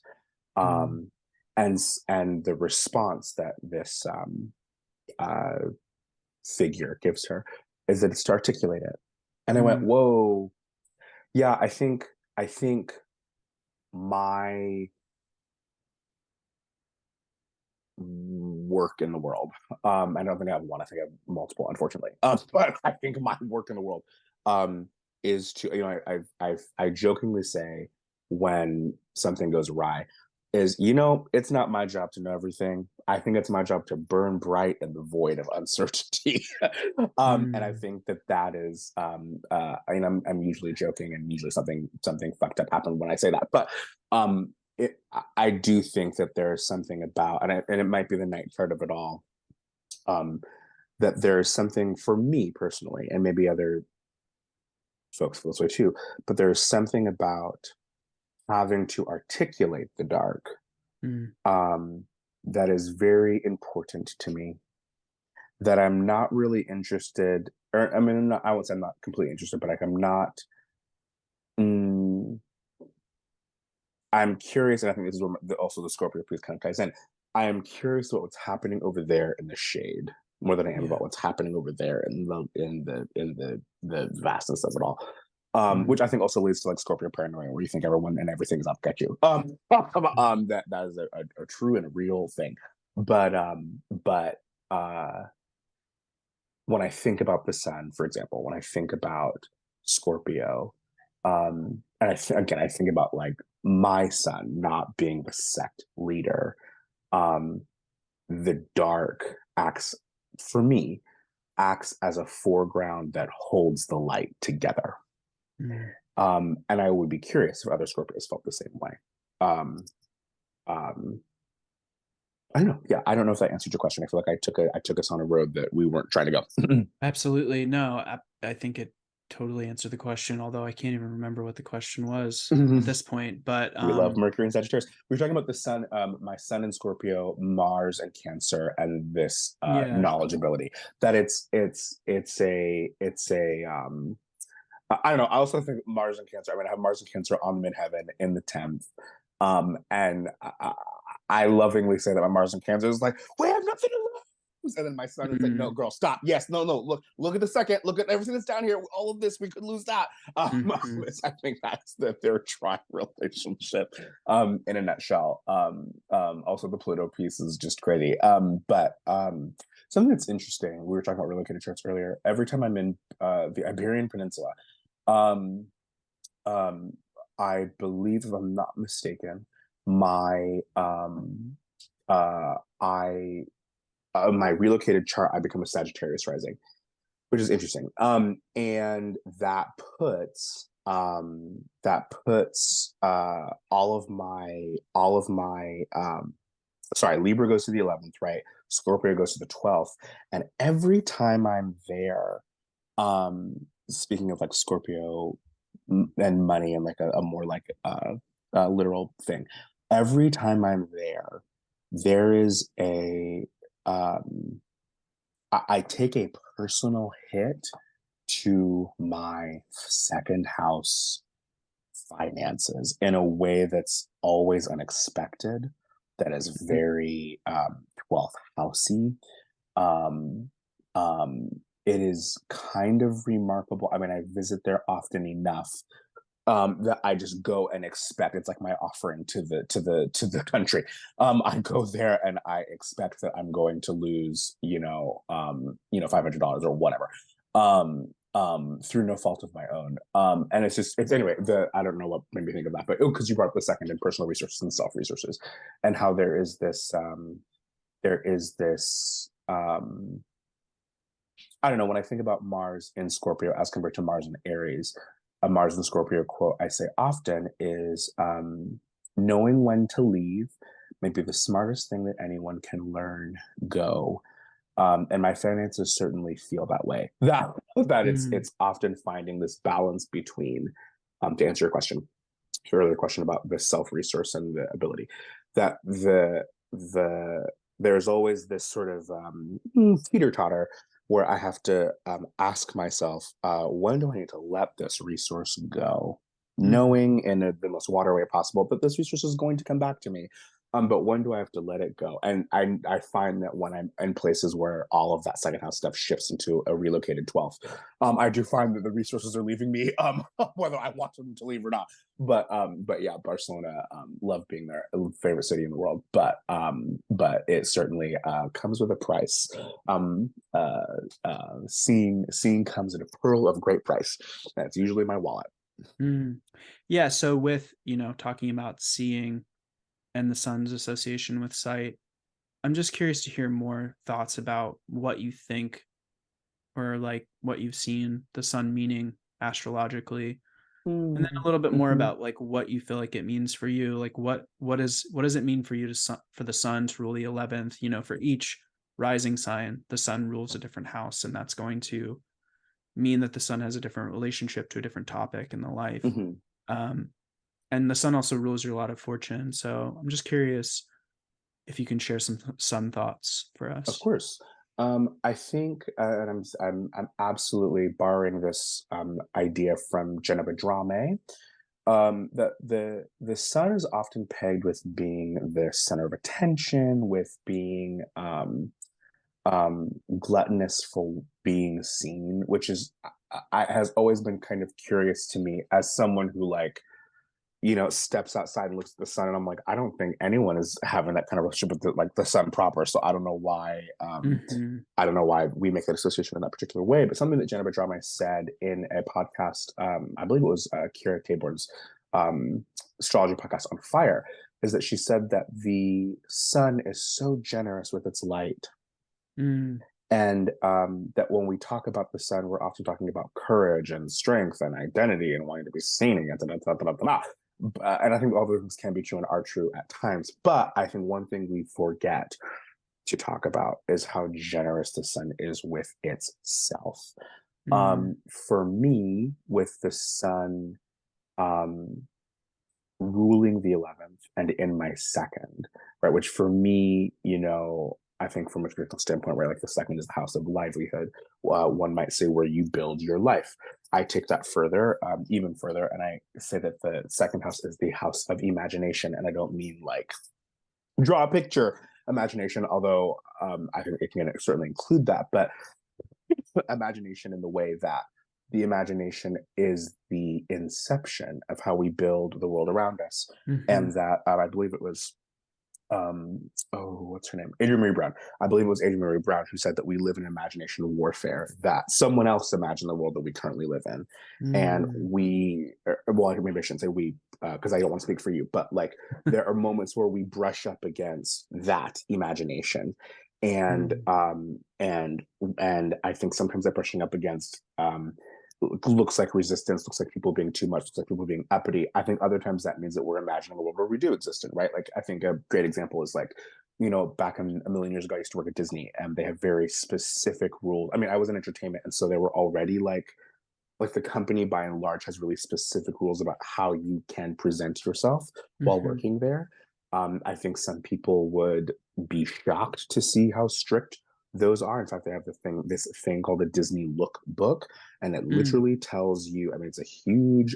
mm,
um and and the response that this uh figure gives her is that it's to articulate it. And I went,
mm,
whoa. Yeah, I think my work in the world. I don't think I have one. I think I have multiple, unfortunately. But I think my work in the world um, is to, I jokingly say when something goes awry, is, it's not my job to know everything. I think it's my job to burn bright in the void of uncertainty. And I
mm,
think that is, I'm usually joking, and usually something fucked up happened when I say that. But I do think that there is something about, and it might be the night chart of it all, um, that there's something for me personally, and maybe other folks feel this way too, but there's something about having to articulate the dark
Mm,
um, that is very important to me. That I'm not really interested, or I mean, I won't say I'm not completely interested, but like I'm not. Mm, I'm curious, and I think this is where also the Scorpio piece kind of ties in. I am curious about what's happening over there in the shade more than I am
yeah.
about what's happening over there in the vastness of it all. Which
Mm,
I think also leads to like Scorpio paranoia, where you think everyone and everything's up at you. That is a true and a real thing. But when I think about the sun, for example, when I think about Scorpio, and again, I think about like my sun not being the sect leader. Um, the dark acts for me acts as a foreground that holds the light together.
mm.
And I would be curious if other Scorpios felt the same way. Um, um, I don't know. Yeah, I don't know if that answered your question. I feel like I took us on a road that we weren't trying to go.
Absolutely. No, I think it totally answered the question, although I can't even remember what the question was at this point. But
We love Mercury and Sagittarius. We were talking about the sun, my sun in Scorpio, Mars and Cancer, and this
yeah.
knowledge ability. That it's a I don't know. I also think Mars and Cancer. I mean, I have Mars and Cancer on midheaven in the 10th. And I lovingly say that my Mars and Cancer is like, we have nothing to lose. And then my son is like, no,
Mm,
girl, stop. Yes, no, no. Look at the second. Look at everything that's down here. All of this, we could lose that.
mhm.
I think that's their tri relationship in a nutshell. Also, the Pluto piece is just crazy. But something that's interesting, we were talking about relocated charts earlier. Every time I'm in the Iberian Peninsula, um, um, I believe, if I'm not mistaken, my I my relocated chart, I become a Sagittarius rising, which is interesting. And that puts all of my sorry, Libra goes to the 11th, right? Scorpio goes to the 12th, and every time I'm there, speaking of like Scorpio and money and like a more like literal thing, every time I'm there, there is a I take a personal hit to my second house finances in a way that's always unexpected, that is very 12th housey. Um, it is kind of remarkable. I mean, I visit there often enough that I just go and expect it's like my offering to the country. I go there and I expect that I'm going to lose, $500 or whatever. Through no fault of my own. And it's anyway, I don't know what made me think of that, but because you brought up the second in personal resources and self resources, and how there is this I don't know, when I think about Mars in Scorpio as compared to Mars in Aries, a Mars in Scorpio quote I say often is knowing when to leave may be the smartest thing that anyone can learn. Go. And my finances certainly feel that way. That
Mm,
it's often finding this balance between, to answer your earlier question about the self resource and the ability, that the there's always this sort of teeter totter where I have to ask myself, when do I need to let this resource go?
mhm.
Knowing in the most water way possible that this resource is going to come back to me. But when do I have to let it go? And I find that when I'm in places where all of that second house stuff shifts into a relocated 12th, I do find that the resources are leaving me, whether I want them to leave or not. But yeah, Barcelona, love being there, favorite city in the world. But it certainly comes with a price. Seeing comes at a pearl of great price. That's usually my wallet.
Mm. Yeah, so with, talking about seeing and the sun's association with sight, I'm just curious to hear more thoughts about what you think or like what you've seen the sun meaning astrologically. And then a little bit more
Mm-hmm.
about like what you feel like it means for you. Like what does it mean for you for the sun to rule the 11th, for each rising sign, the sun rules a different house, and that's going to mean that the sun has a different relationship to a different topic in the life.
Mhm.
Um, and the sun also rules your lot of fortune. So I'm just curious if you can share some sun thoughts for
Of
us.
course. I think, and I'm absolutely borrowing this idea from Jennifer Drame. That the sun is often pegged with being the center of attention, with being gluttonous for being seen, which is has always been kind of curious to me as someone who like steps outside and looks at the sun, and I'm like, I don't think anyone is having that kind of relationship with the sun proper. So
Hmm.
I don't know why we make that association in that particular way. But something that Jennifer Drama said in a podcast, I believe it was Kira Taborn's astrology podcast on Fire, is that she said that the sun is so generous with its light,
Mm.
and that when we talk about the sun, we're often talking about courage and strength and identity and wanting to be seen against it. And I think all those things can be true and are true at times. But I think one thing we forget to talk about is how generous the sun is with itself.
Mm.
For me, with the sun um, ruling the 11th and in my second, right, which for me, I think from a traditional standpoint, right, like the second is the house of livelihood. One might say where you build your life. I take that further, even further, and I say that the second house is the house of imagination. And I don't mean like draw a picture imagination, although I think it can certainly include that, but imagination in the way that the imagination is the inception of how we build the world around us.
Hmm.
And that I believe it was what's her name? Adrienne Marie Brown. I believe it was Adrienne Marie Brown who said that we live in imagination warfare, that someone else imagined the world that we currently live in. And
Mm.
well, maybe I shouldn't say we, because I don't want to speak for you, but like there are moments where we brush up against that imagination. And
Mm.
and I think sometimes that brushing up against looks like resistance, looks like people being too much, looks like people being uppity. I think other times that means that we're imagining a world where we do exist in, right? Like I think a great example is like, back in a million years ago, I used to work at Disney, and they have very specific rules. I mean, I was in entertainment, and so they were already like the company by and large has really specific rules about how you can present yourself while
Hmm.
working there. I think some people would be shocked to see how strict those are. In fact, they have this thing called the Disney Look Book, and it
Mm.
literally tells you. I mean, it's a huge.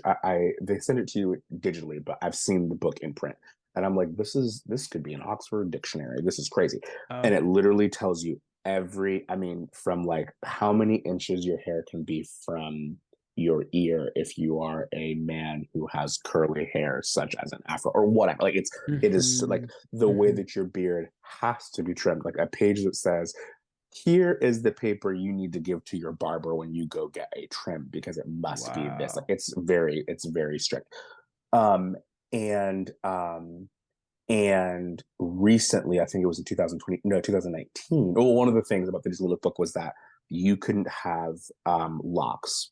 They send it to you digitally, but I've seen the book in print, and I'm like, this could be an Oxford dictionary. This is crazy, and
Oh,
it literally tells you I mean, from like how many inches your hair can be from your ear if you are a man who has curly hair, such as an afro or whatever. Like it is like
hmm.
the way
Hmm.
that your beard has to be trimmed. Like a page that says, "Here is the paper you need to give to your barber when you go get a trim because it must be this." Like
Wow.
it's very strict. Um, and and recently, I think it was in 2020, no, 2019. Well, one of the things about the Disney Lookbook was that you couldn't have locks.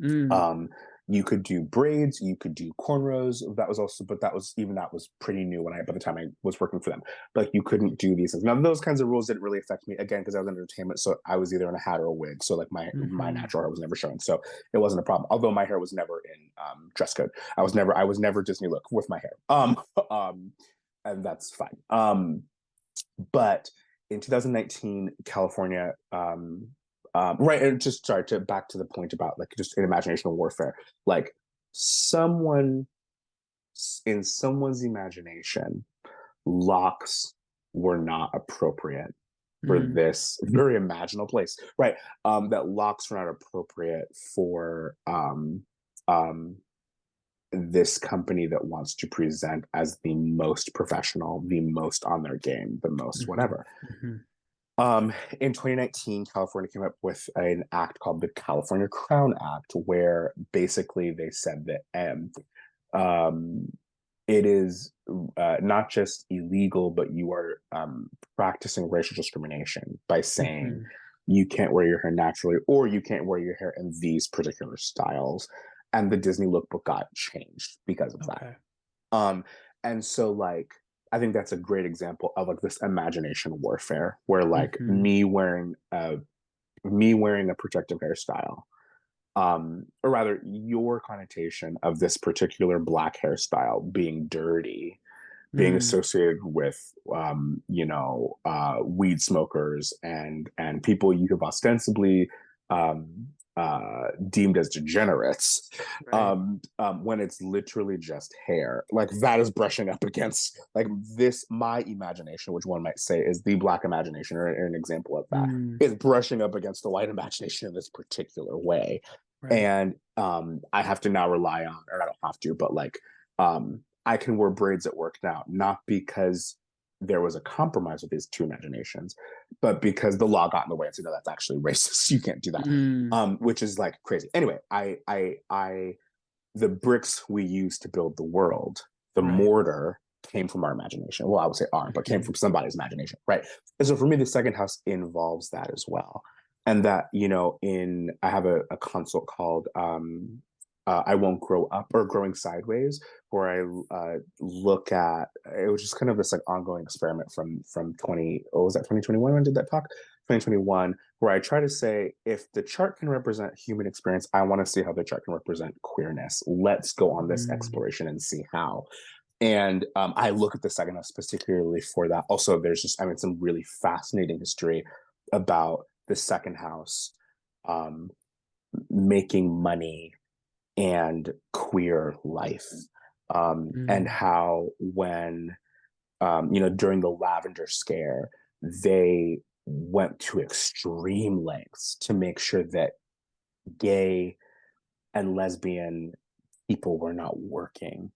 Mm.
um you could do braids, you could do cornrows. That was also, but that was pretty new when I by the time I was working for them. But like you couldn't do these things. Now those kinds of rules didn't really affect me, again, because I was in entertainment, so I was either in a hat or a wig, so like my
Hmm.
natural hair was never showing, so it wasn't a problem. Although my hair was never in dress code. I was never Disney look with my hair. Um and that's fine. But in 2019, California, right, and just sorry to back to the point about like just in imagination warfare, like someone in someone's imagination, locks were not appropriate for
Mm.
this very imaginal place, right? That locks were not appropriate for um, this company that wants to present as the most professional, the most on their game, the most
Hmm.
whatever.
Hmm.
In 2019, California came up with an act called the California Crown Act, where basically they said that um, it is not just illegal, but you are practicing racial discrimination by saying
Hmm.
you can't wear your hair naturally or you can't wear your hair in these particular styles. And the Disney lookbook got changed because of that.
Okay.
Um, and so like I think that's a great example of like this imagination warfare where like
Mm-hmm.
me wearing a protective hairstyle, or rather your connotation of this particular black hairstyle being dirty, being
Mm,
associated with weed smokers and people you have ostensibly deemed as degenerates,
right.
when it's literally just hair. Like that is brushing up against like this my imagination, which one might say is the black imagination, or an example of that,
Mm,
is brushing up against the white imagination in this particular way.
right.
And I have to now rely on, or I don't have to, but like I can wear braids at work now, not because there was a compromise with these two imaginations, but because the law got in the way and said, no, that's actually racist. You can't do that.
Mm,
Which is like crazy. Anyway, the bricks we use to build the world, the
right.
mortar came from our imagination. Well, I would say our, but came
Mm-hmm.
from somebody's imagination, right? And so for me, the second house involves that as well. And that, I have a consult called I Won't Grow Up, or Growing Sideways, where I look at, it was just kind of this like ongoing experiment from 20, oh, was that 2021 when I did that talk? 2021, where I try to say, if the chart can represent human experience, I want to see how the chart can represent queerness. Let's go on this
Mm,
exploration and see how. And I look at the second house particularly for that. Also, there's just, I mean, some really fascinating history about the second house um, making money and queer life. And
mm,
how when, during the Lavender Scare, they went to extreme lengths to make sure that gay and lesbian people were not working,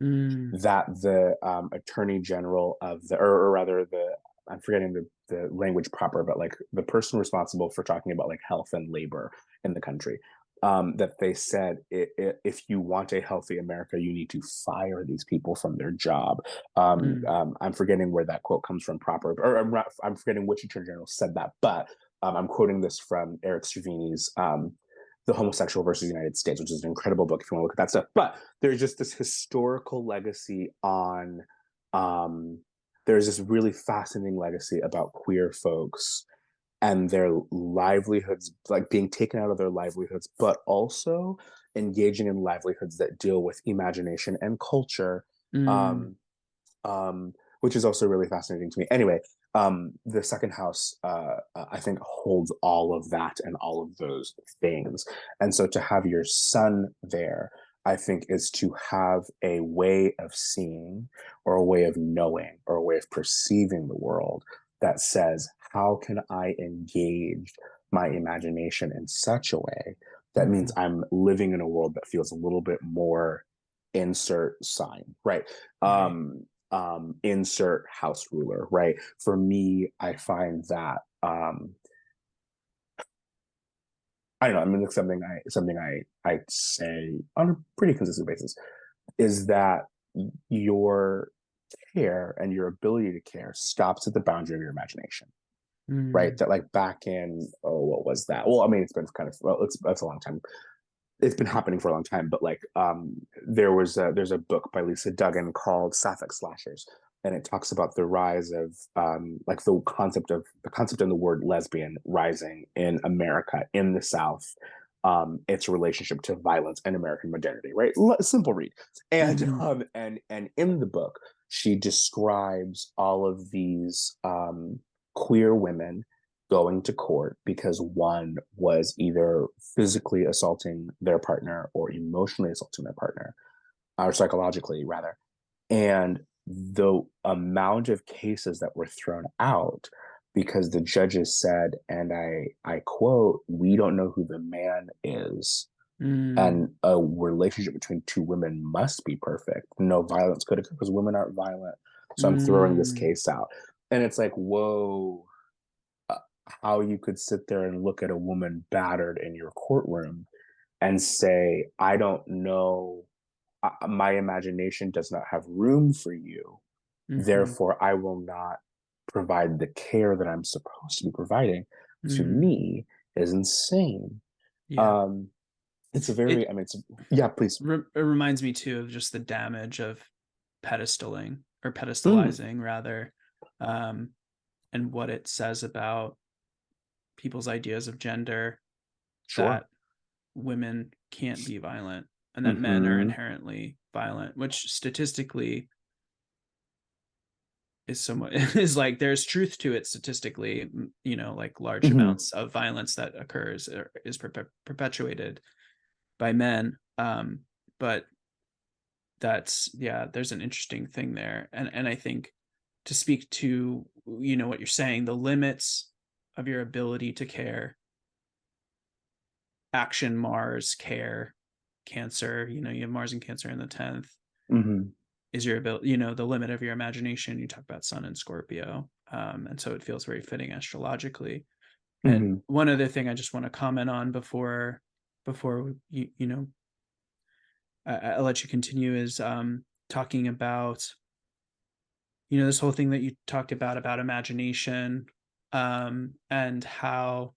mm,
that the attorney general of or rather the, I'm forgetting the language proper, but like the person responsible for talking about like health and labor in the country, that they said, if you want a healthy America, you need to fire these people from their job.
mm,
I'm forgetting where that quote comes from proper, or I'm forgetting which attorney general said that, but I'm quoting this from Eric Stravini's The Homosexual versus the United States, which is an incredible book if you want to look at that stuff. But there's just this historical legacy on, there's this really fascinating legacy about queer folks and their livelihoods, like being taken out of their livelihoods, but also engaging in livelihoods that deal with imagination and culture,
mm,
um, which is also really fascinating to me. Anyway, the second house, I think, holds all of that and all of those things. And so to have your sun there, I think, is to have a way of seeing, or a way of knowing, or a way of perceiving the world that says, how can I engage my imagination in such a way that means
mm,
I'm living in a world that feels a little bit more, insert sign, right?
right.
Insert house ruler, right? For me, I find that I don't know. I mean, it's something I say on a pretty consistent basis is that your care and your ability to care stops at the boundary of your imagination, right?
Mm,
That like back in, oh, what was that? Well, I mean, it's been kind of, well, that's a long time. It's been happening for a long time, but like there's a book by Lisa Duggan called Sapphic Slashers, and it talks about the rise of like the concept and the word lesbian rising in America, in the South, its relationship to violence and American modernity, right? Simple read. And
mm-hmm.
in the book she describes all of these queer women going to court because one was either physically assaulting their partner or emotionally assaulting their partner, or psychologically rather. And the amount of cases that were thrown out because the judges said, and I quote, we don't know who the man is.
Mm,
And a relationship between two women must be perfect. No violence could occur because women aren't violent. So I'm throwing this
mm,
case out. And it's like, whoa, uh, how you could sit there and look at a woman battered in your courtroom and say, I don't know, my imagination does not have room for you.
mm-hmm.
Therefore, I will not provide the care that I'm supposed to be providing, to
Mm,
me is insane.
yeah.
Um, it's a very,
It
I mean, it's, yeah, please.
it reminds me too of just the damage of pedestaling. or
Mm,
pedestalizing rather, um, and what it says about people's ideas of gender,
sure.
that women can't be violent and that men are
Mm-hmm.
inherently violent, which statistically is somewhat is like there's truth to it statistically, like large
Mm-hmm.
amounts of violence that occurs or is perpetuated by men. But that's, yeah, there's an interesting thing there. And I think, to speak to, what you're saying, the limits of your ability to care, action, Mars, care, Cancer, you have Mars and Cancer in the 10th,
Mm-hmm.
is your ability, the limit of your imagination. You talk about Sun and Scorpio. And so it feels very fitting astrologically. And
Mm-hmm.
one other thing I just want to comment on before I'll let you continue is talking about, this whole thing that you talked about imagination, and how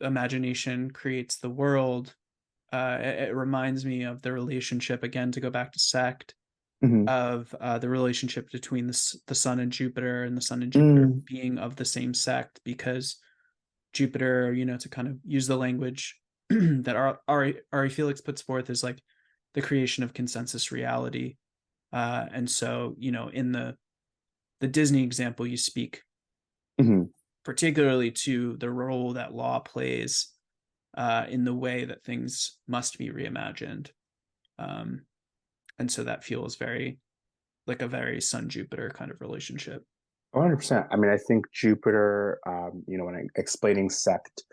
imagination creates the world. It reminds me of the relationship, again, to go back to Sect,
Mm-hmm.
of the relationship between the Sun and Jupiter, and the Sun and Jupiter
Mm,
being of the same sect, because Jupiter, to kind of use the language that Ari Felix puts forth, is like the creation of consensus reality. And so, in the Disney example, you speak
mm-hmm.
particularly to the role that law plays in the way that things must be reimagined. Um, and so that feels very like a very Sun Jupiter kind of relationship.
100%. I mean, I think Jupiter, when I'm explaining sect,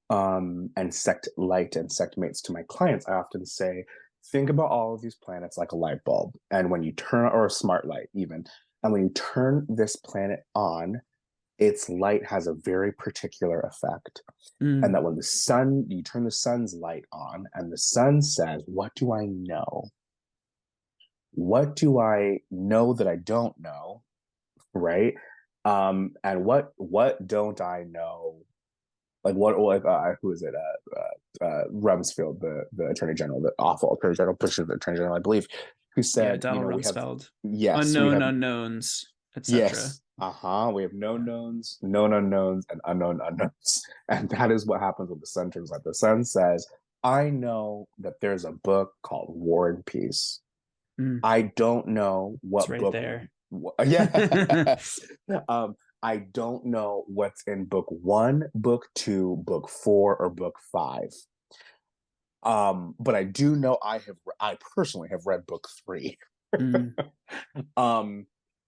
and sect light and sect mates to my clients, I often say, think about all of these planets like a light bulb. And when you turn, or a smart light even, and when you turn this planet on, its light has a very particular effect. And
Mm,
that when you turn the sun's light on, and the sun says, what do I know? What do I know that I don't know? Right? And what don't I know? Like what who is it? Rumsfeld, the attorney general, the awful attorney general, pushes the attorney general, I believe, who
yeah,
said,
Donald
we have,
Rumsfeld.
yes, we
Unknown
have,
unknowns, etc.
yes, we have known
Yeah.
knowns, known unknowns, and unknown unknowns. And that is what happens when the sun turns on. The sun says, I know that there's a book called War and Peace.
Mm,
I don't know
it's
what
right
book.
there.
Yeah. I don't know what's in book one, book two, book four, or book five. But I do know I personally have read book three.
Mm,
um,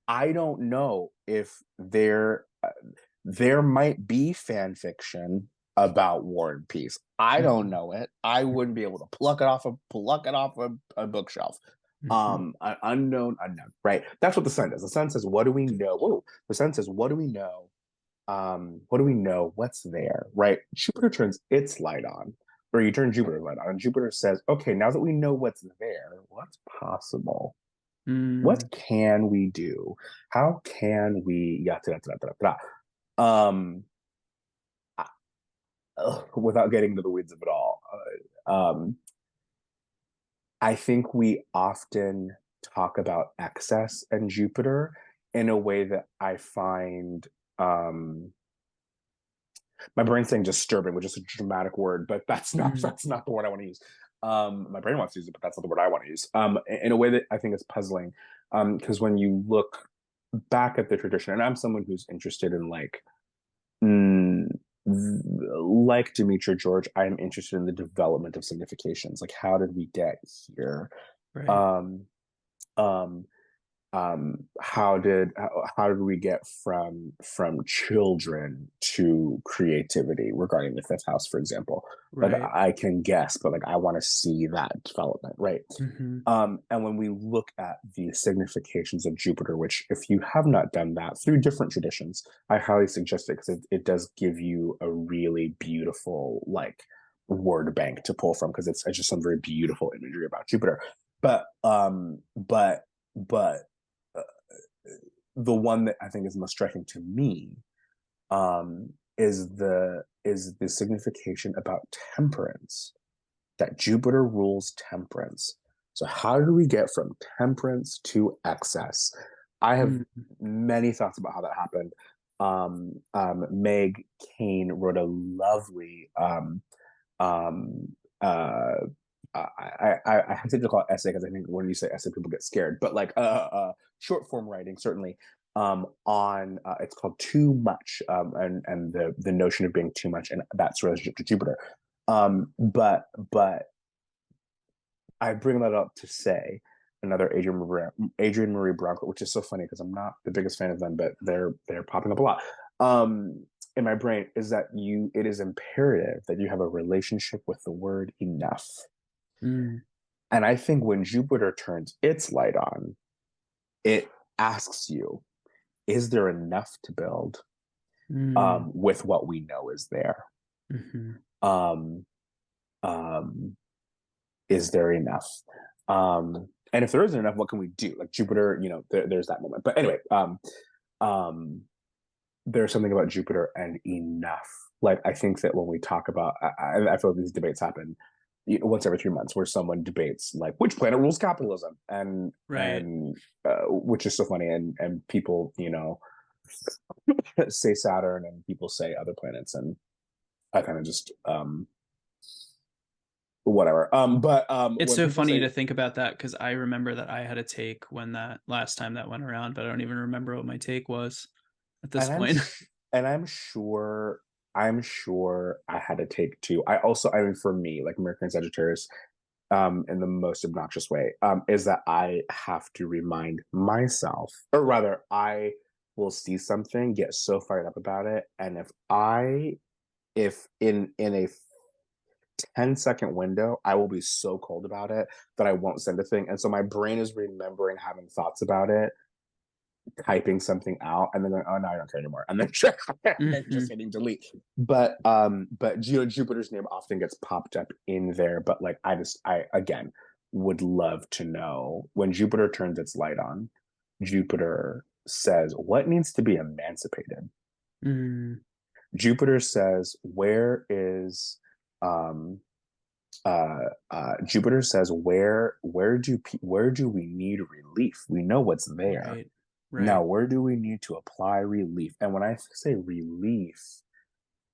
I don't know if there might be fan fiction about War and Peace. I don't
mm,
know it. I wouldn't be able to pluck it off a bookshelf.
mm,
An unknown unknown, right? That's what the sun does. The sun says, what do we know? Whoa. The sun says, what do we know? What do we know? What's there, right? Jupiter turns its light on, or you turn Jupiter's light on, and Jupiter says, okay, now that we know what's there, what's possible? What
mm,
can we do? How can we yada, yada, yada, yada. Um, without getting into the weeds of it all, I think we often talk about excess and Jupiter in a way that I find, my brain's saying disturbing, which is a dramatic word, but that's not
mm,
that's not the word I want to use. My brain wants to use it, but that's not the word I want to use. In a way that I think is puzzling, because when you look back at the tradition, and I'm someone who's interested in mm, like Demetra George, I am interested in the development of significations. Like, how did we get here?
right.
Um, um, how did we get from children to creativity regarding the fifth house, for example? Like,
Right.
I can guess, but like I want to see that development, right?
Hmm.
And when we look at the significations of Jupiter, which if you have not done that through different traditions, I highly suggest it, because it does give you a really beautiful word bank to pull from, because it's just some very beautiful imagery about Jupiter. But uh, the one that I think is most striking to me, is the signification about temperance, that Jupiter rules temperance. So how do we get from temperance to excess? I have
Mm.
many thoughts about how that happened. Meg Kane wrote a lovely um, uh, I hesitate to call it essay because I think when you say essay, people get scared. But like short form writing, certainly on it's called Too Much, and the notion of being too much, and that's relationship to Jupiter. But I bring that up to say another Adrian Marie Bronco, which is so funny because I'm not the biggest fan of them, but they're popping up a lot. In my brain is that it is imperative that you have a relationship with the word enough.
Mm.
And I think when Jupiter turns its light on, it asks you, is there enough to build
Mm.
with what we know is there?
Mm-hmm.
Um, um, is there enough? And if there isn't enough, what can we do? Like Jupiter, there's that moment. But anyway, um, there's something about Jupiter and enough. Like I think that when we talk about, I feel like these debates happen once every 3 months, where someone debates like which planet rules capitalism, and
Right.
and which is so funny, and people say Saturn, and people say other planets, and I kind of just whatever. But
It's
when
so
people
funny
say,
to think about that because I remember that I had a take when that last time that went around, but I don't even remember what my take was at this
and
point.
I'm sure I had a take too. I mean, for me, like Mercury and Sagittarius, in the most obnoxious way, is that I have to remind myself, or rather, I will see something, get so fired up about it, and if in a 10-second window, I will be so cold about it that I won't send a thing, and so my brain is remembering having thoughts about it, typing something out, and then going, oh no, I don't care anymore, and then
Hmm.
just hitting delete. But Jupiter's name often gets popped up in there. But like I again would love to know when Jupiter turns its light on, Jupiter says what needs to be emancipated.
Mm.
Jupiter says um Jupiter says where do we need relief? We know what's there.
Right.
Now,
Right.
where do we need to apply relief? And when I say relief,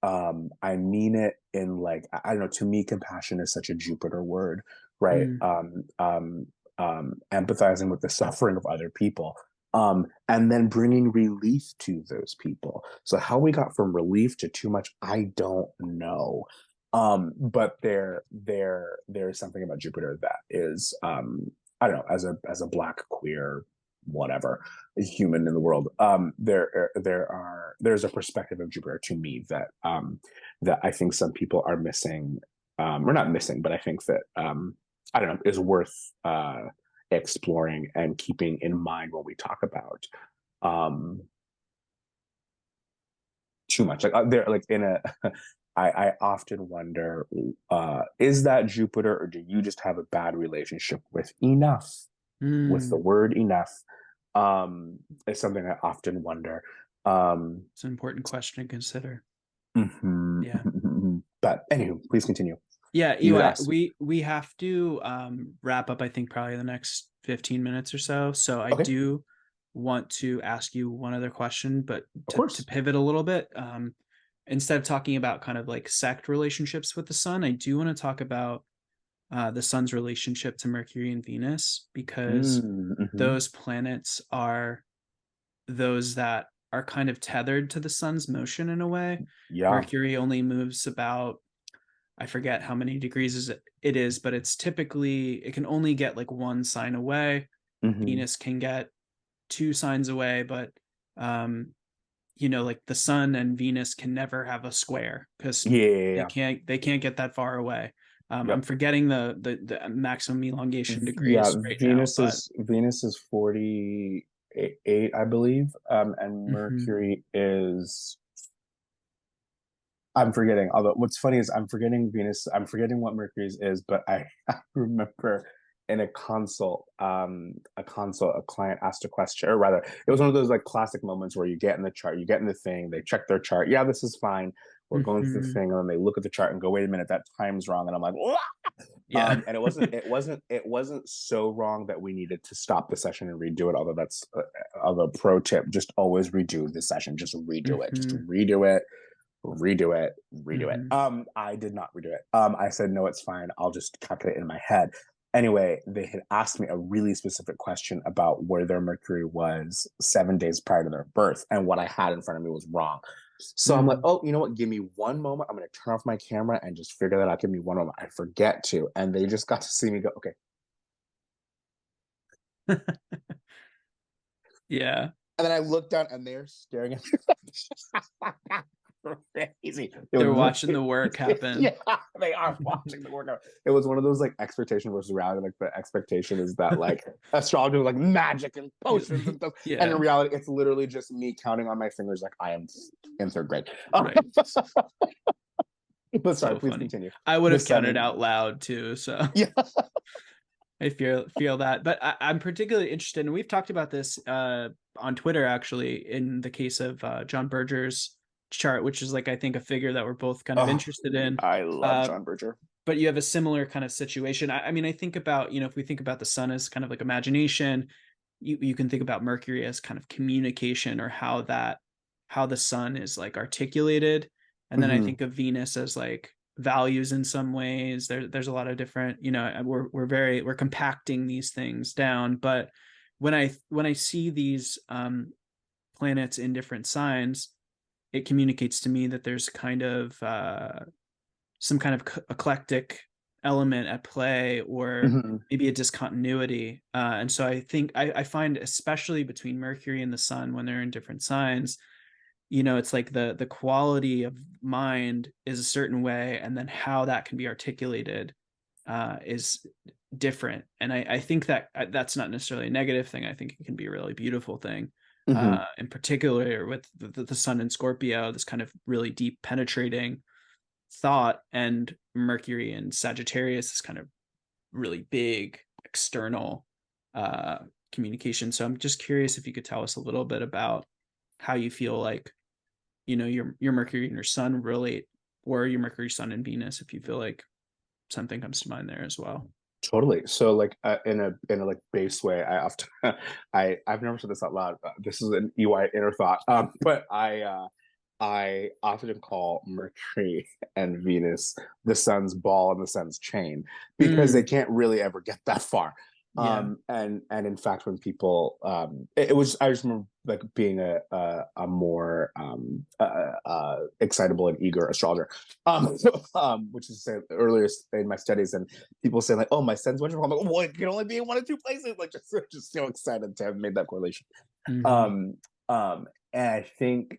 I mean it in like, I don't know, to me, compassion is such a Jupiter word, right?
Mm.
Empathizing with the suffering of other people, and then bringing relief to those people. So how we got from relief to too much, I don't know. But there's something about Jupiter that is, I don't know, as a black queer whatever human in the world, there's a perspective of Jupiter to me that I think some people are missing, or not missing, but I think that I don't know, is worth exploring and keeping in mind when we talk about um too much. Like there, like in a, I often wonder, is that Jupiter, or do you just have a bad relationship with enough, with the
Mm.
word enough? Is something I often wonder.
It's an important question to consider.
Mhm,
Yeah.
mhm, mhm. But anywho, please continue.
Yeah,
You would
Eli,
ask.
we have to wrap up, I think, probably the next 15 minutes or so. So I
Okay,
do want to ask you one other question, but
of
to
course.
pivot a little bit, instead of talking about kind of like sect relationships with the sun, I do want to talk about the sun's relationship to Mercury and Venus because
Mhm.
those planets are those that are kind of tethered to the sun's motion in a way.
Yeah.
Mercury only moves about, I forget how many degrees it is, but it's typically, it can only get like one sign away.
Hmm.
Venus can get two signs away, but um, like the sun and Venus can never have a square because
Yeah, yeah,
they
yeah.
can't get that far away. I'm
Yep.
forgetting the maximum elongation
Yeah,
degrees right now, but
Venus is 48, I believe. And
mhm.
Mercury is, I'm forgetting. Although what's funny is I'm forgetting Venus. I'm forgetting what Mercury's is, but I, I remember in a client asked a question, or rather, it was one of those like classic moments where you get in the chart, you get in the thing, they check their chart. Yeah, this is fine. we're going through the
Mm-hmm.
thing, and then they look at the chart and go, wait a minute, that time's wrong. And I'm like, "Wah!"
Yeah.
And it wasn't so wrong that we needed to stop the session and redo it. Although that's of a pro tip, just always redo the session, just redo it, just
Mm-hmm.
redo it, redo it, redo it.
Mm-hmm.
I did not redo it. I said, no, it's fine. I'll just calculate it in my head. Anyway, they had asked me a really specific question about where their Mercury was 7 days prior to their birth, and what I had in front of me was wrong. So I'm like,
Mm.
oh, you know what? Give me one moment. I'm going to turn off my camera and just figure that out. Give me one moment. I forget to. And they just got to see me go, okay.
Yeah.
And then I look down and they're staring at me. Crazy.
They're watching the work happen.
Yeah, they are watching the workout. It was one of those like expectation versus reality. Like the expectation is that like astrology, like magic and potions and stuff, and in
Yeah.
reality, it's literally just me counting on my fingers like I am in third grade.
Right.
But sorry,
So
please
funny.
continue.
I would
The
have counted
sun.
out loud too. So
Yeah.
I feel that. But I'm particularly interested, and we've talked about this on Twitter actually, in the case of John Berger's chart, which is like I think a figure that we're both kind of
Oh,
interested in.
I love
Uh,
John Berger.
but you have a similar kind of situation. I mean, I think about, if we think about the sun as kind of like imagination, you can think about Mercury as kind of communication, or how the sun is like articulated. And then I
Mm-hmm.
think of Venus as like values in some ways. There's a lot of different, we're compacting these things down. But when I see these planets in different signs, it communicates to me that there's kind of some kind of eclectic element at play, or
Mm-hmm.
maybe a discontinuity. And so I think I find, especially between Mercury and the Sun, when they're in different signs, it's like the quality of mind is a certain way, and then how that can be articulated is different. And I think that that's not necessarily a negative thing. I think it can be a really beautiful thing.
Mm-hmm.
In particular with the Sun in Scorpio, this kind of really deep penetrating thought, and Mercury and Sagittarius is kind of really big external uh, communication. So I'm just curious if you could tell us a little bit about how you feel like your Mercury and your Sun relate, or your Mercury, Sun, and Venus, if you feel like something comes to mind there as well.
Totally. So like in a like base way, I often I've never said this out loud. This is an EY inner thought. But I often call Mercury and Venus the sun's ball and the sun's chain, because they
Mm,
can't really ever get that far.
yeah.
And in fact, when people, it was, I just remember like being a more excitable and eager astrologer, which is to say earlier in my studies, and people say like, "Oh, my sun's wonderful." I'm like, "Well, it can only be in one of two places." Like just so excited to have made that correlation.
Mm-hmm.
Um, and I think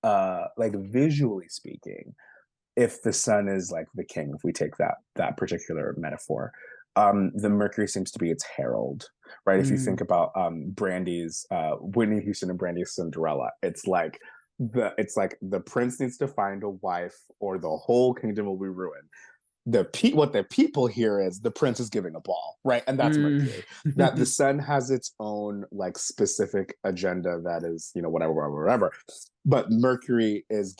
like visually speaking, if the sun is like the king, if we take that particular metaphor, the Mercury seems to be its herald, right? If you think
Mm,
about Brandy's Whitney Houston and Brandy's Cinderella, it's like the prince needs to find a wife or the whole kingdom will be ruined. What the people hear is the prince is giving a ball, right? And that's
mm.
Mercury. That the sun has its own like specific agenda that is, whatever, whatever, whatever. But Mercury is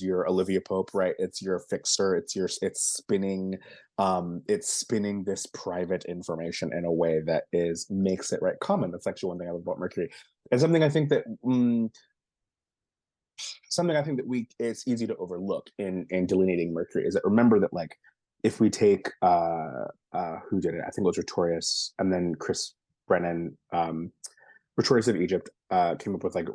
your Olivia Pope, right? It's your fixer. It's spinning this private information in a way that makes it right common. That's actually one thing I love about Mercury, and something I think that we it's easy to overlook in delineating Mercury is that, remember that, like, if we take who did it? I think it was Pretorius, and then Chris Brennan, Pretorius of Egypt, came up with like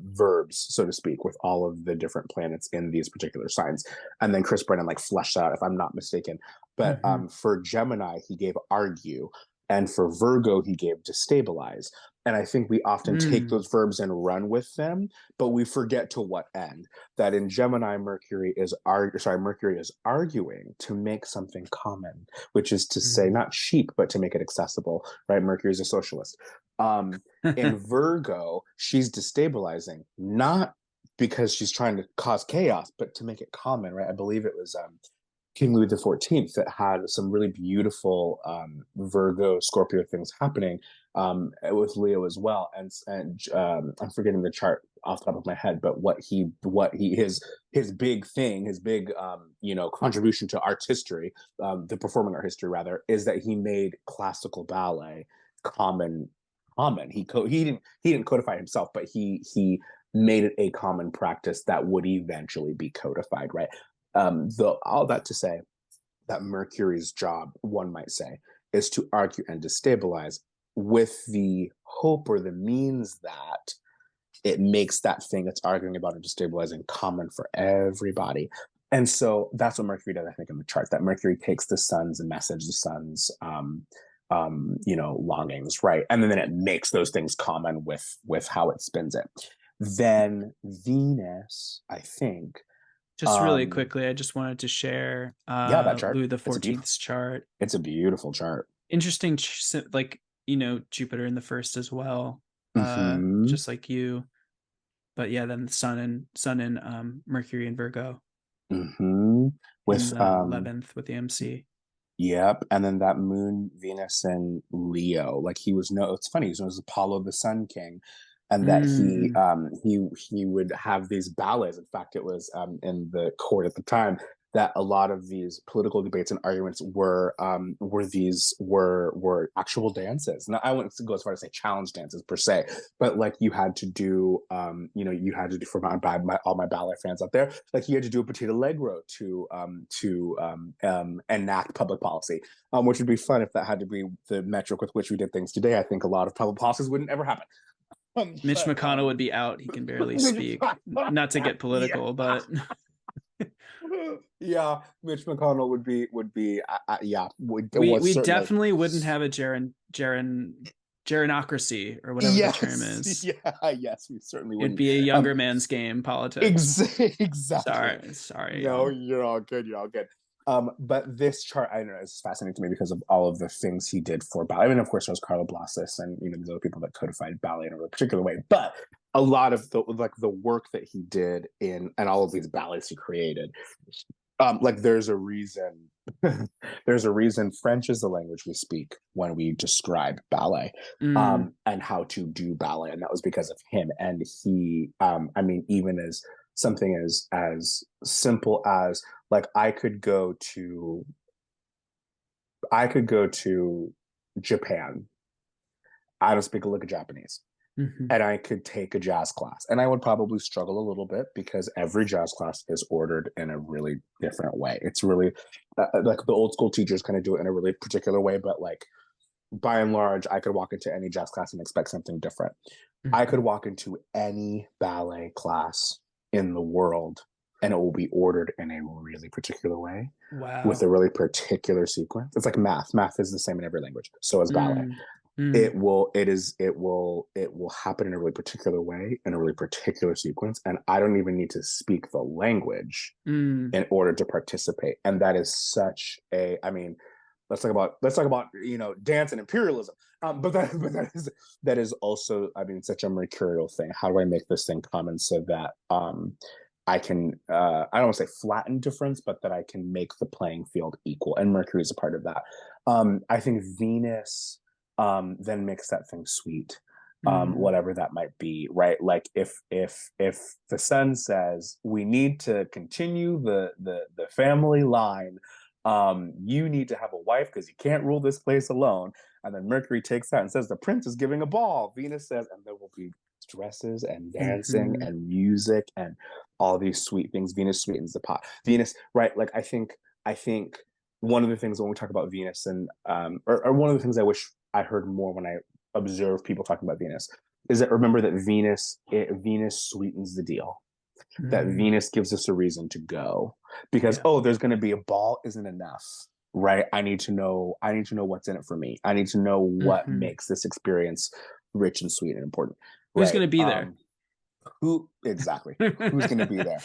verbs, so to speak, with all of the different planets in these particular signs, and then Chris Brennan like fleshed out, if I'm not mistaken. But
Mm-hmm.
for Gemini, he gave argue, and for Virgo, he gave destabilize. And I think we often take
Mm,
those verbs and run with them, but we forget to what end. That in Gemini, Mercury is arguing to make something common, which is to say
mm.
not cheap, but to make it accessible. Right? Mercury is a socialist. In Virgo, she's destabilizing, not because she's trying to cause chaos, but to make it common. Right? I believe it was King Louis XIV that had some really beautiful Virgo Scorpio things happening with Leo as well. And I'm forgetting the chart off the top of my head, but his big thing, his big contribution to arts history, the performing art history rather, is that he made classical ballet common. He didn't codify it himself, but he made it a common practice that would eventually be codified, right? All that to say that Mercury's job, one might say, is to argue and destabilize, with the hope or the means that it makes that thing it's arguing about and destabilizing common for everybody. And so that's what Mercury does, I think, in the chart. That Mercury takes the sun's message, the sun's longings, right? And then it makes those things common with how it spins it. Then Venus, I think.
Just really quickly, I just wanted to share
Yeah, that chart.
Louis the 14th's chart.
It's a beautiful chart.
Interesting, like, Jupiter in the first as well, just like you. But yeah, then the Sun and Mercury in Virgo.
With
in the 11th with the MC.
Yep, and then that Moon, Venus, and Leo. Like it's funny. He was known as Apollo, the Sun King, and that he would have these ballets. In fact, it was in the court at the time that a lot of these political debates and arguments were actual dances. Now, I wouldn't go as far as say challenge dances per se, but like you had to do for all my ballet fans out there, like you had to do a petit allegro to enact public policy, which would be fun if that had to be the metric with which we did things today. I think a lot of public policies wouldn't ever happen.
Mitch McConnell would be out. He can barely speak. Not to get political, but
yeah, Mitch McConnell would be
we definitely wouldn't have a geronocracy or whatever the term is.
Yeah, yes, we certainly wouldn't.
It'd be a younger man's game, politics.
Exactly.
Sorry.
No, you're all good. But this chart, I don't know, is fascinating to me because of all of the things he did for ballet. I mean, of course, there was Carlo Blasi and these other people that codified ballet in a really particular way. But a lot of the work that he did and all of these ballets he created, there's a reason. There's a reason French is the language we speak when we describe ballet, and how to do ballet, and that was because of him. And he, even as something as simple as like I could go to Japan. I don't speak a lick of Japanese. And I could take a jazz class, and I would probably struggle a little bit because every jazz class is ordered in a really different way. It's really like the old school teachers kind of do it in a really particular way, but like by and large, I could walk into any jazz class and expect something different. I could walk into any ballet class in the world and it will be ordered in a really particular way.
Wow.
With a really particular sequence. It's like math. Math is the same in every language. So is ballet. It will happen in a really particular way, in a really particular sequence, and I don't even need to speak the language in order to participate. And that is such a, let's talk about dance and imperialism. But that is also, such a mercurial thing. How do I make this thing common so that I can I don't want to say flatten difference, but that I can make the playing field equal? And Mercury is a part of that. I think Venus then makes that thing sweet, whatever that might be, right? Like if the sun says we need to continue the family line, you need to have a wife because you can't rule this place alone. And then Mercury takes that and says the prince is giving a ball. Venus says, and there will be dresses and dancing and music and all these sweet things. Venus sweetens the pot. Venus, right? Like I think one of the things when we talk about Venus and or one of the things I wish I heard more when I observe people talking about Venus is that remember that Venus sweetens the deal. That Venus gives us a reason to go because there's going to be a ball isn't enough, right? I need to know what's in it for me. I need to know what makes this experience rich and sweet and important.
Who's going to be there?
Who's going to be there?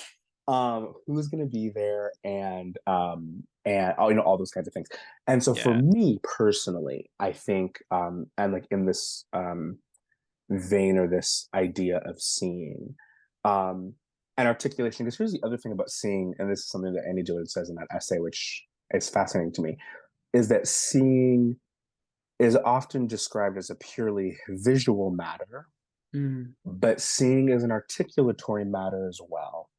Who's going to be there? And all those kinds of things. And so for me personally, I think, and like in this vein or this idea of seeing, and articulation, because here's the other thing about seeing, and this is something that Annie Dillard says in that essay, which is fascinating to me, is that seeing is often described as a purely visual matter,
Mm.
But seeing is an articulatory matter as well.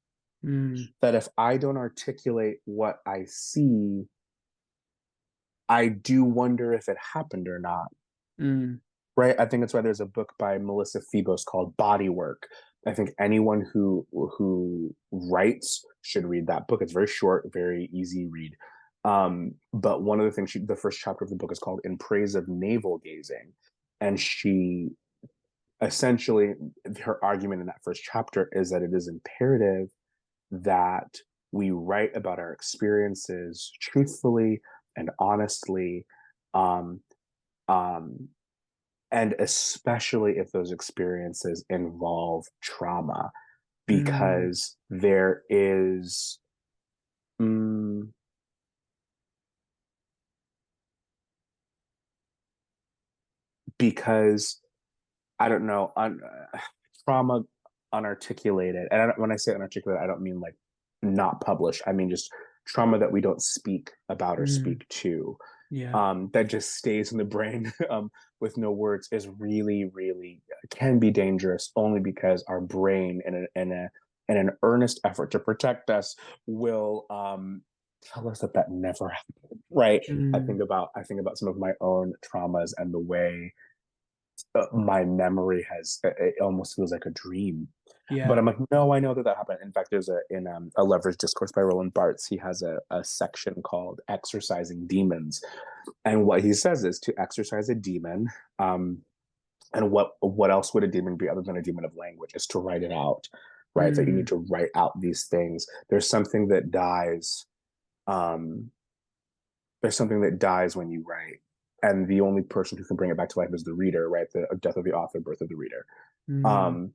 Mm.
That if I don't articulate what I see, I do wonder if it happened or not.
Mm.
Right? I think that's why there's a book by Melissa Febos called Body Work. I think anyone who writes should read that book. It's very short, very easy read. But one of the things the first chapter of the book is called "In Praise of Navel Gazing," and she essentially her argument in that first chapter is that it is imperative that we write about our experiences truthfully and honestly, um, um, and especially if those experiences involve trauma,
Mm.
because there is mm, because I don't know, trauma unarticulated, and when I say unarticulated, I don't mean like not published. I mean just trauma that we don't speak about or
Mm.
speak to,
Yeah.
that just stays in the brain with no words, is really, really can be dangerous, only because our brain, in an earnest effort to protect us, will tell us that that never happened. Right?
Mm.
I think about some of my own traumas and the way my memory has, it almost feels like a dream. But
Yeah.
I'm like, no, I know that that happened. In fact, there's a Leverage Discourse by Roland Barthes. He has a section called "Exercising Demons," and what he says is to exercise a demon. And what else would a demon be other than a demon of language? Is to write it out, right? That you need
Mm.
to write out these things. Um, there's something that dies when you write, and the only person who can bring it back to life is the reader, right? The death of the author, birth of the reader.
Mm.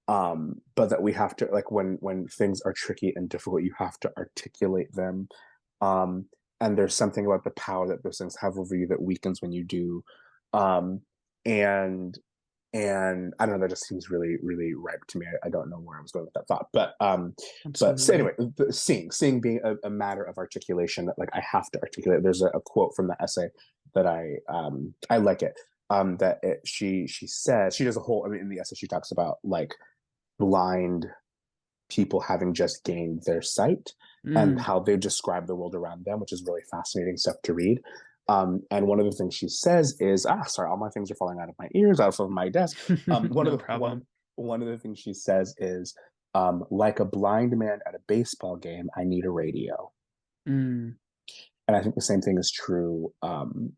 um but that we have to, like, when things are tricky and difficult, you have to articulate them. um and there's something about the power that those things have over you that weakens when you do. um and I don't know, that just seems really, really ripe to me. I don't know where I was going with that thought, but so
Absolutely.
anyway, seeing being a matter of articulation, that like I have to articulate. There's a quote from the essay that I like it. That she says, she does a whole, I mean, in the essay she talks about like blind people having just gained their sight and
Mm.
how they describe the world around them, which is really fascinating stuff to read. And one of the things she says is, sorry, all my things are falling out of my ears, out of my desk.
No problem.
One of the things she says is, like a blind man at a baseball game, I need a radio.
Mm.
And I think the same thing is true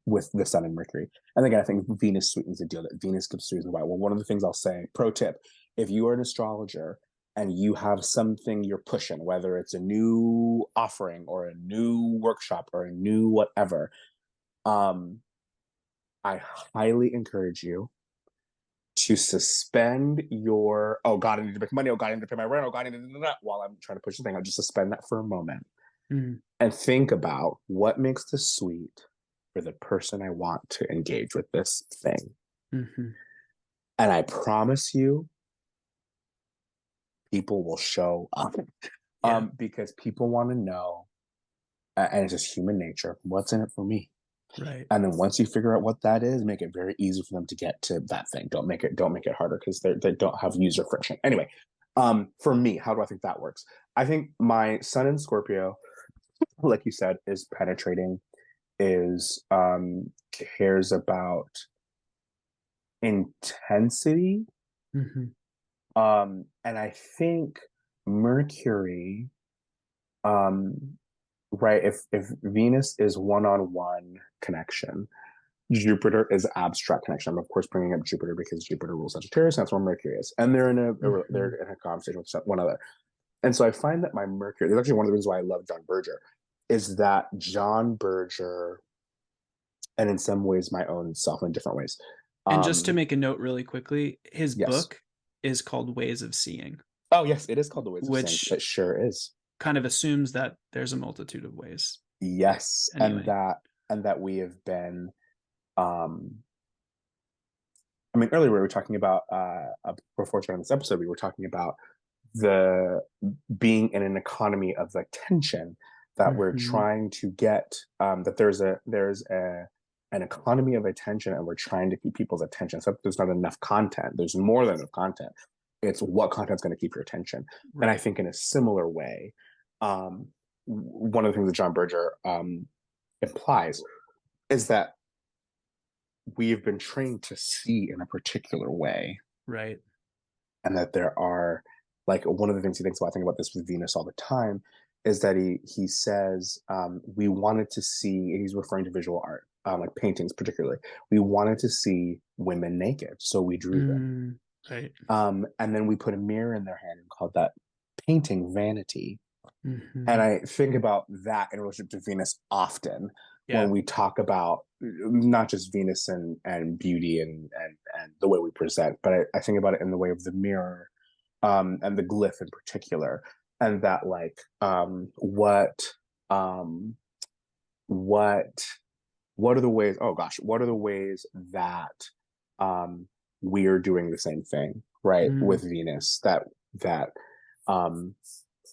with the Sun and Mercury. And again, I think Venus sweetens the deal, that Venus gives the reason why. Well, one of the things I'll say, pro tip, if you are an astrologer and you have something you're pushing, whether it's a new offering or a new workshop or a new whatever, um, I highly encourage you to suspend your, oh God, I need to make money, oh God, I need to pay my rent, oh God, I need to do that, while I'm trying to push the thing. I'll just suspend that for a moment
Mm.
and think about what makes this sweet for the person I want to engage with this thing.
Mm-hmm.
And I promise you, people will show up.
Yeah.
Because people want to know, and it's just human nature, what's in it for me.
Right.
And then once you figure out what that is, make it very easy for them to get to that thing. Don't make it harder, because they don't have user friction. Anyway, for me, how do I think that works? I think my Sun in Scorpio, like you said, is penetrating, is cares about intensity.
Mm-hmm.
And I think Mercury, um right, if Venus is one-on-one connection, Jupiter is abstract connection. I'm of course bringing up Jupiter because Jupiter rules Sagittarius, and that's where Mercury is, and
Mm-hmm.
they're in a conversation with one other. And so I find that my Mercury, there's actually one of the reasons why I love John Berger, is that John Berger, and in some ways my own self in different ways.
And just to
um
make a note really quickly, his
yes.
book is called Ways of Seeing,
Oh yes, it is called The Ways of Sin.
which
It sure is.
kind of assumes that there's a multitude of ways.
Yes,
Anyway.
and that we have been, um I mean, earlier we were talking about, before starting this episode, we were talking about the being in an economy of like tension, that we're
Mm-hmm.
trying to get, that there's an economy of attention, and we're trying to keep people's attention. So there's not enough content. There's more than enough content. It's what content's going to keep your attention. And I
Right.
think in a similar way, one of the things that John Berger implies is that we've been trained to see in a particular way,
Right.
and that there are, like, one of the things he thinks about, I think about this with Venus all the time, is that he says, we wanted to see, he's referring to visual art, like paintings particularly, we wanted to see women naked, so we drew them.
Right.
And then we put a mirror in their hand and called that painting vanity. And
Hmm.
I think about that in relationship to Venus often when
Yeah.
we talk about not just Venus and beauty and the way we present, but I think about it in the way of the mirror, and the glyph in particular, and that, like, um, what what are the ways? Oh gosh, what are the ways that we're doing the same thing, right, with
Mm.
Venus, that um,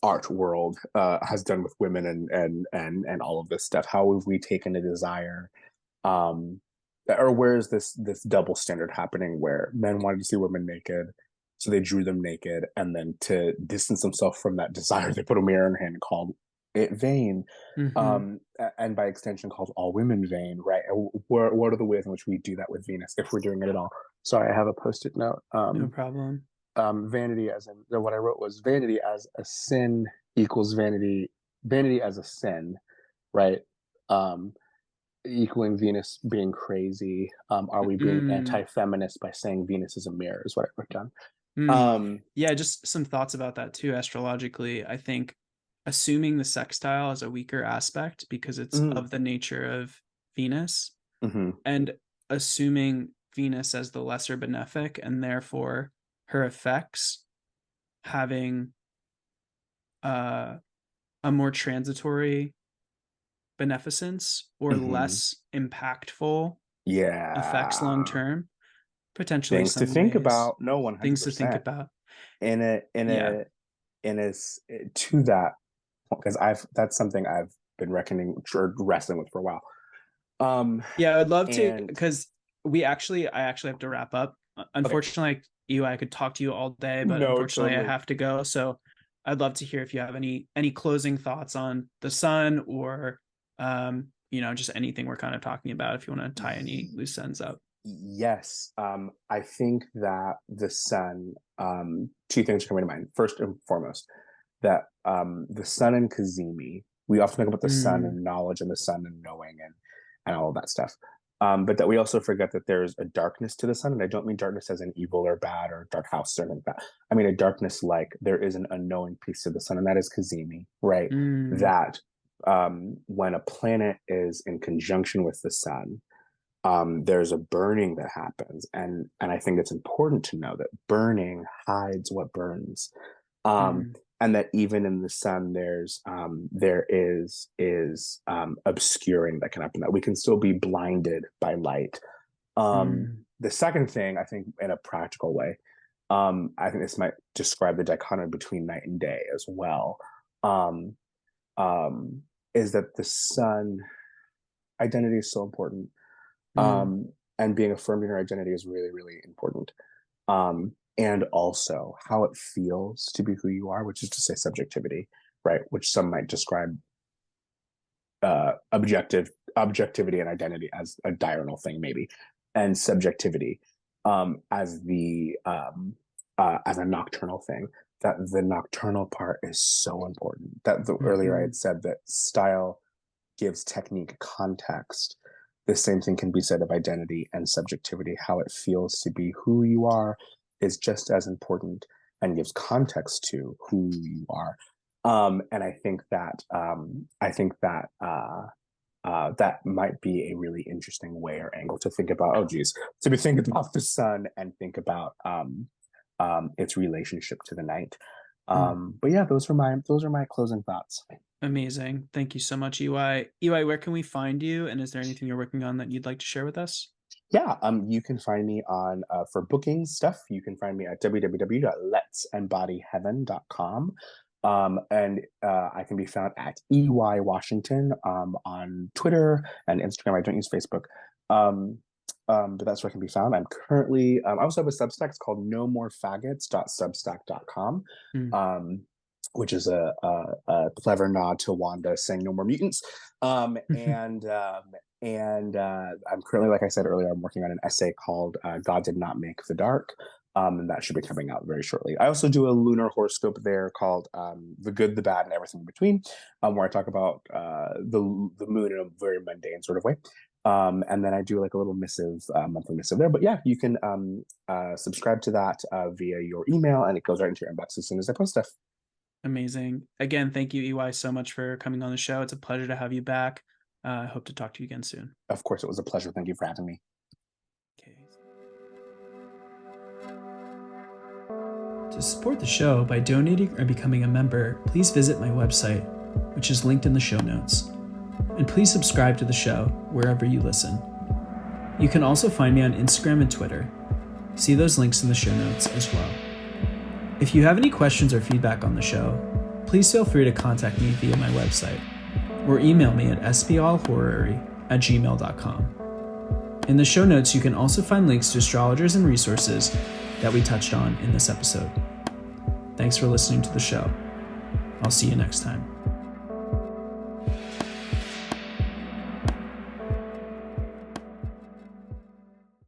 art world has done with women and all of this stuff? How have we taken a desire, um, or where is this double standard happening where men wanted to see women naked, so they drew them naked, and then to distance themselves from that desire, they put a mirror in her hand and called it vain,
Hmm.
and by extension called all women vain, right? What are the ways in which we do that with Venus, if we're doing it at all? Sorry, I have a post-it note.
No problem.
Vanity, as in, what I wrote was, vanity as a sin equals vanity as a sin, right? Um, Equaling Venus being crazy. Are we being
Mm.
anti-feminist by saying Venus is a mirror? Is what I wrote down.
Mm.
Um,
Yeah, just some thoughts about that too. Astrologically, I think assuming the sextile is a weaker aspect because it's
mm,
of the nature of Venus,
mm-hmm,
and assuming Venus as the lesser benefic, and therefore her effects having uh, a more transitory beneficence or
mm-hmm.
less impactful effects long
Yeah,
term, potentially
things to
some
think
ways,
about. No,
things to think
100%.
about.
In a in
Yeah.
a in a to that, because I've that's something I've been reckoning or wrestling with for a while.
Yeah, I'd love to,
And
because I actually have to wrap up.
okay,
Unfortunately, I could talk to you all day, but
no,
unfortunately I
totally.
have to go. So I'd love to hear if you have any closing thoughts on the sun, or just anything we're kind of talking about, if you want to tie any loose ends up.
Yes, I think that the sun. Two things are coming to mind. First and foremost, that the sun and Kazemi. We often talk about the sun
Mm,
and knowledge, and the sun and knowing, and all of that stuff. But that we also forget that there's a darkness to the sun, and I don't mean darkness as in evil or bad or dark house or anything like that. I mean a darkness like there is an unknowing piece to the sun, and that is Kazemi, right?
mm,
That when a planet is in conjunction with the sun, there's a burning that happens, and I think it's important to know that burning hides what burns, um,
mm,
and that even in the sun there is obscuring that can happen, that we can still be blinded by light.
mm,
The second thing, I think, in a practical way, I think this might describe the dichotomy between night and day as well, um, um, is that the sun identity is so important,
mm,
and being affirmed in your identity is really, really important. And also how it feels to be who you are, which is to say subjectivity, right? Which some might describe objectivity and identity as a diurnal thing, maybe, and subjectivity as a nocturnal thing. That the nocturnal part is so important. That the earlier I
mm-hmm.
had said that style gives technique context. The same thing can be said of identity and subjectivity. How it feels to be who you are is just as important and gives context to who you are. And I think that might be a really interesting way or angle to think about. Oh, geez, to be thinking about the sun and think about its relationship to the night.
Mm.
But yeah, those are my closing thoughts.
Amazing. Thank you so much, EY. EY, where can we find you? And is there anything you're working on that you'd like to share with us?
Yeah, you can find me on for booking stuff. You can find me at www.letsembodyheaven.com. And I can be found at EY Washington on Twitter and Instagram. I don't use Facebook. But that's where I can be found. I'm currently, I also have a Substack. It's called nomorefaggots.substack.com,
Mm.
which is a clever nod to Wanda saying no more mutants. I'm currently, like I said earlier, I'm working on an essay called God Did Not Make the Dark. And that should be coming out very shortly. I also do a lunar horoscope there called The Good, the Bad, and Everything in Between, where I talk about the moon in a very mundane sort of way. And then I do like a little missive, monthly missive there. But yeah, you can subscribe to that via your email, and it goes right into your inbox as soon as I post stuff.
Amazing. Again, thank you, EY, so much for coming on the show. It's a pleasure to have you back. I hope to talk to you again soon.
Of course, it was a pleasure. Thank you for having me.
Okay. To support the show by donating or becoming a member, please visit my website, which is linked in the show notes. And please subscribe to the show wherever you listen. You can also find me on Instagram and Twitter. See those links in the show notes as well. If you have any questions or feedback on the show, please feel free to contact me via my website or email me at spallhorary@gmail.com. In the show notes, you can also find links to astrologers and resources that we touched on in this episode. Thanks for listening to the show. I'll see you next time.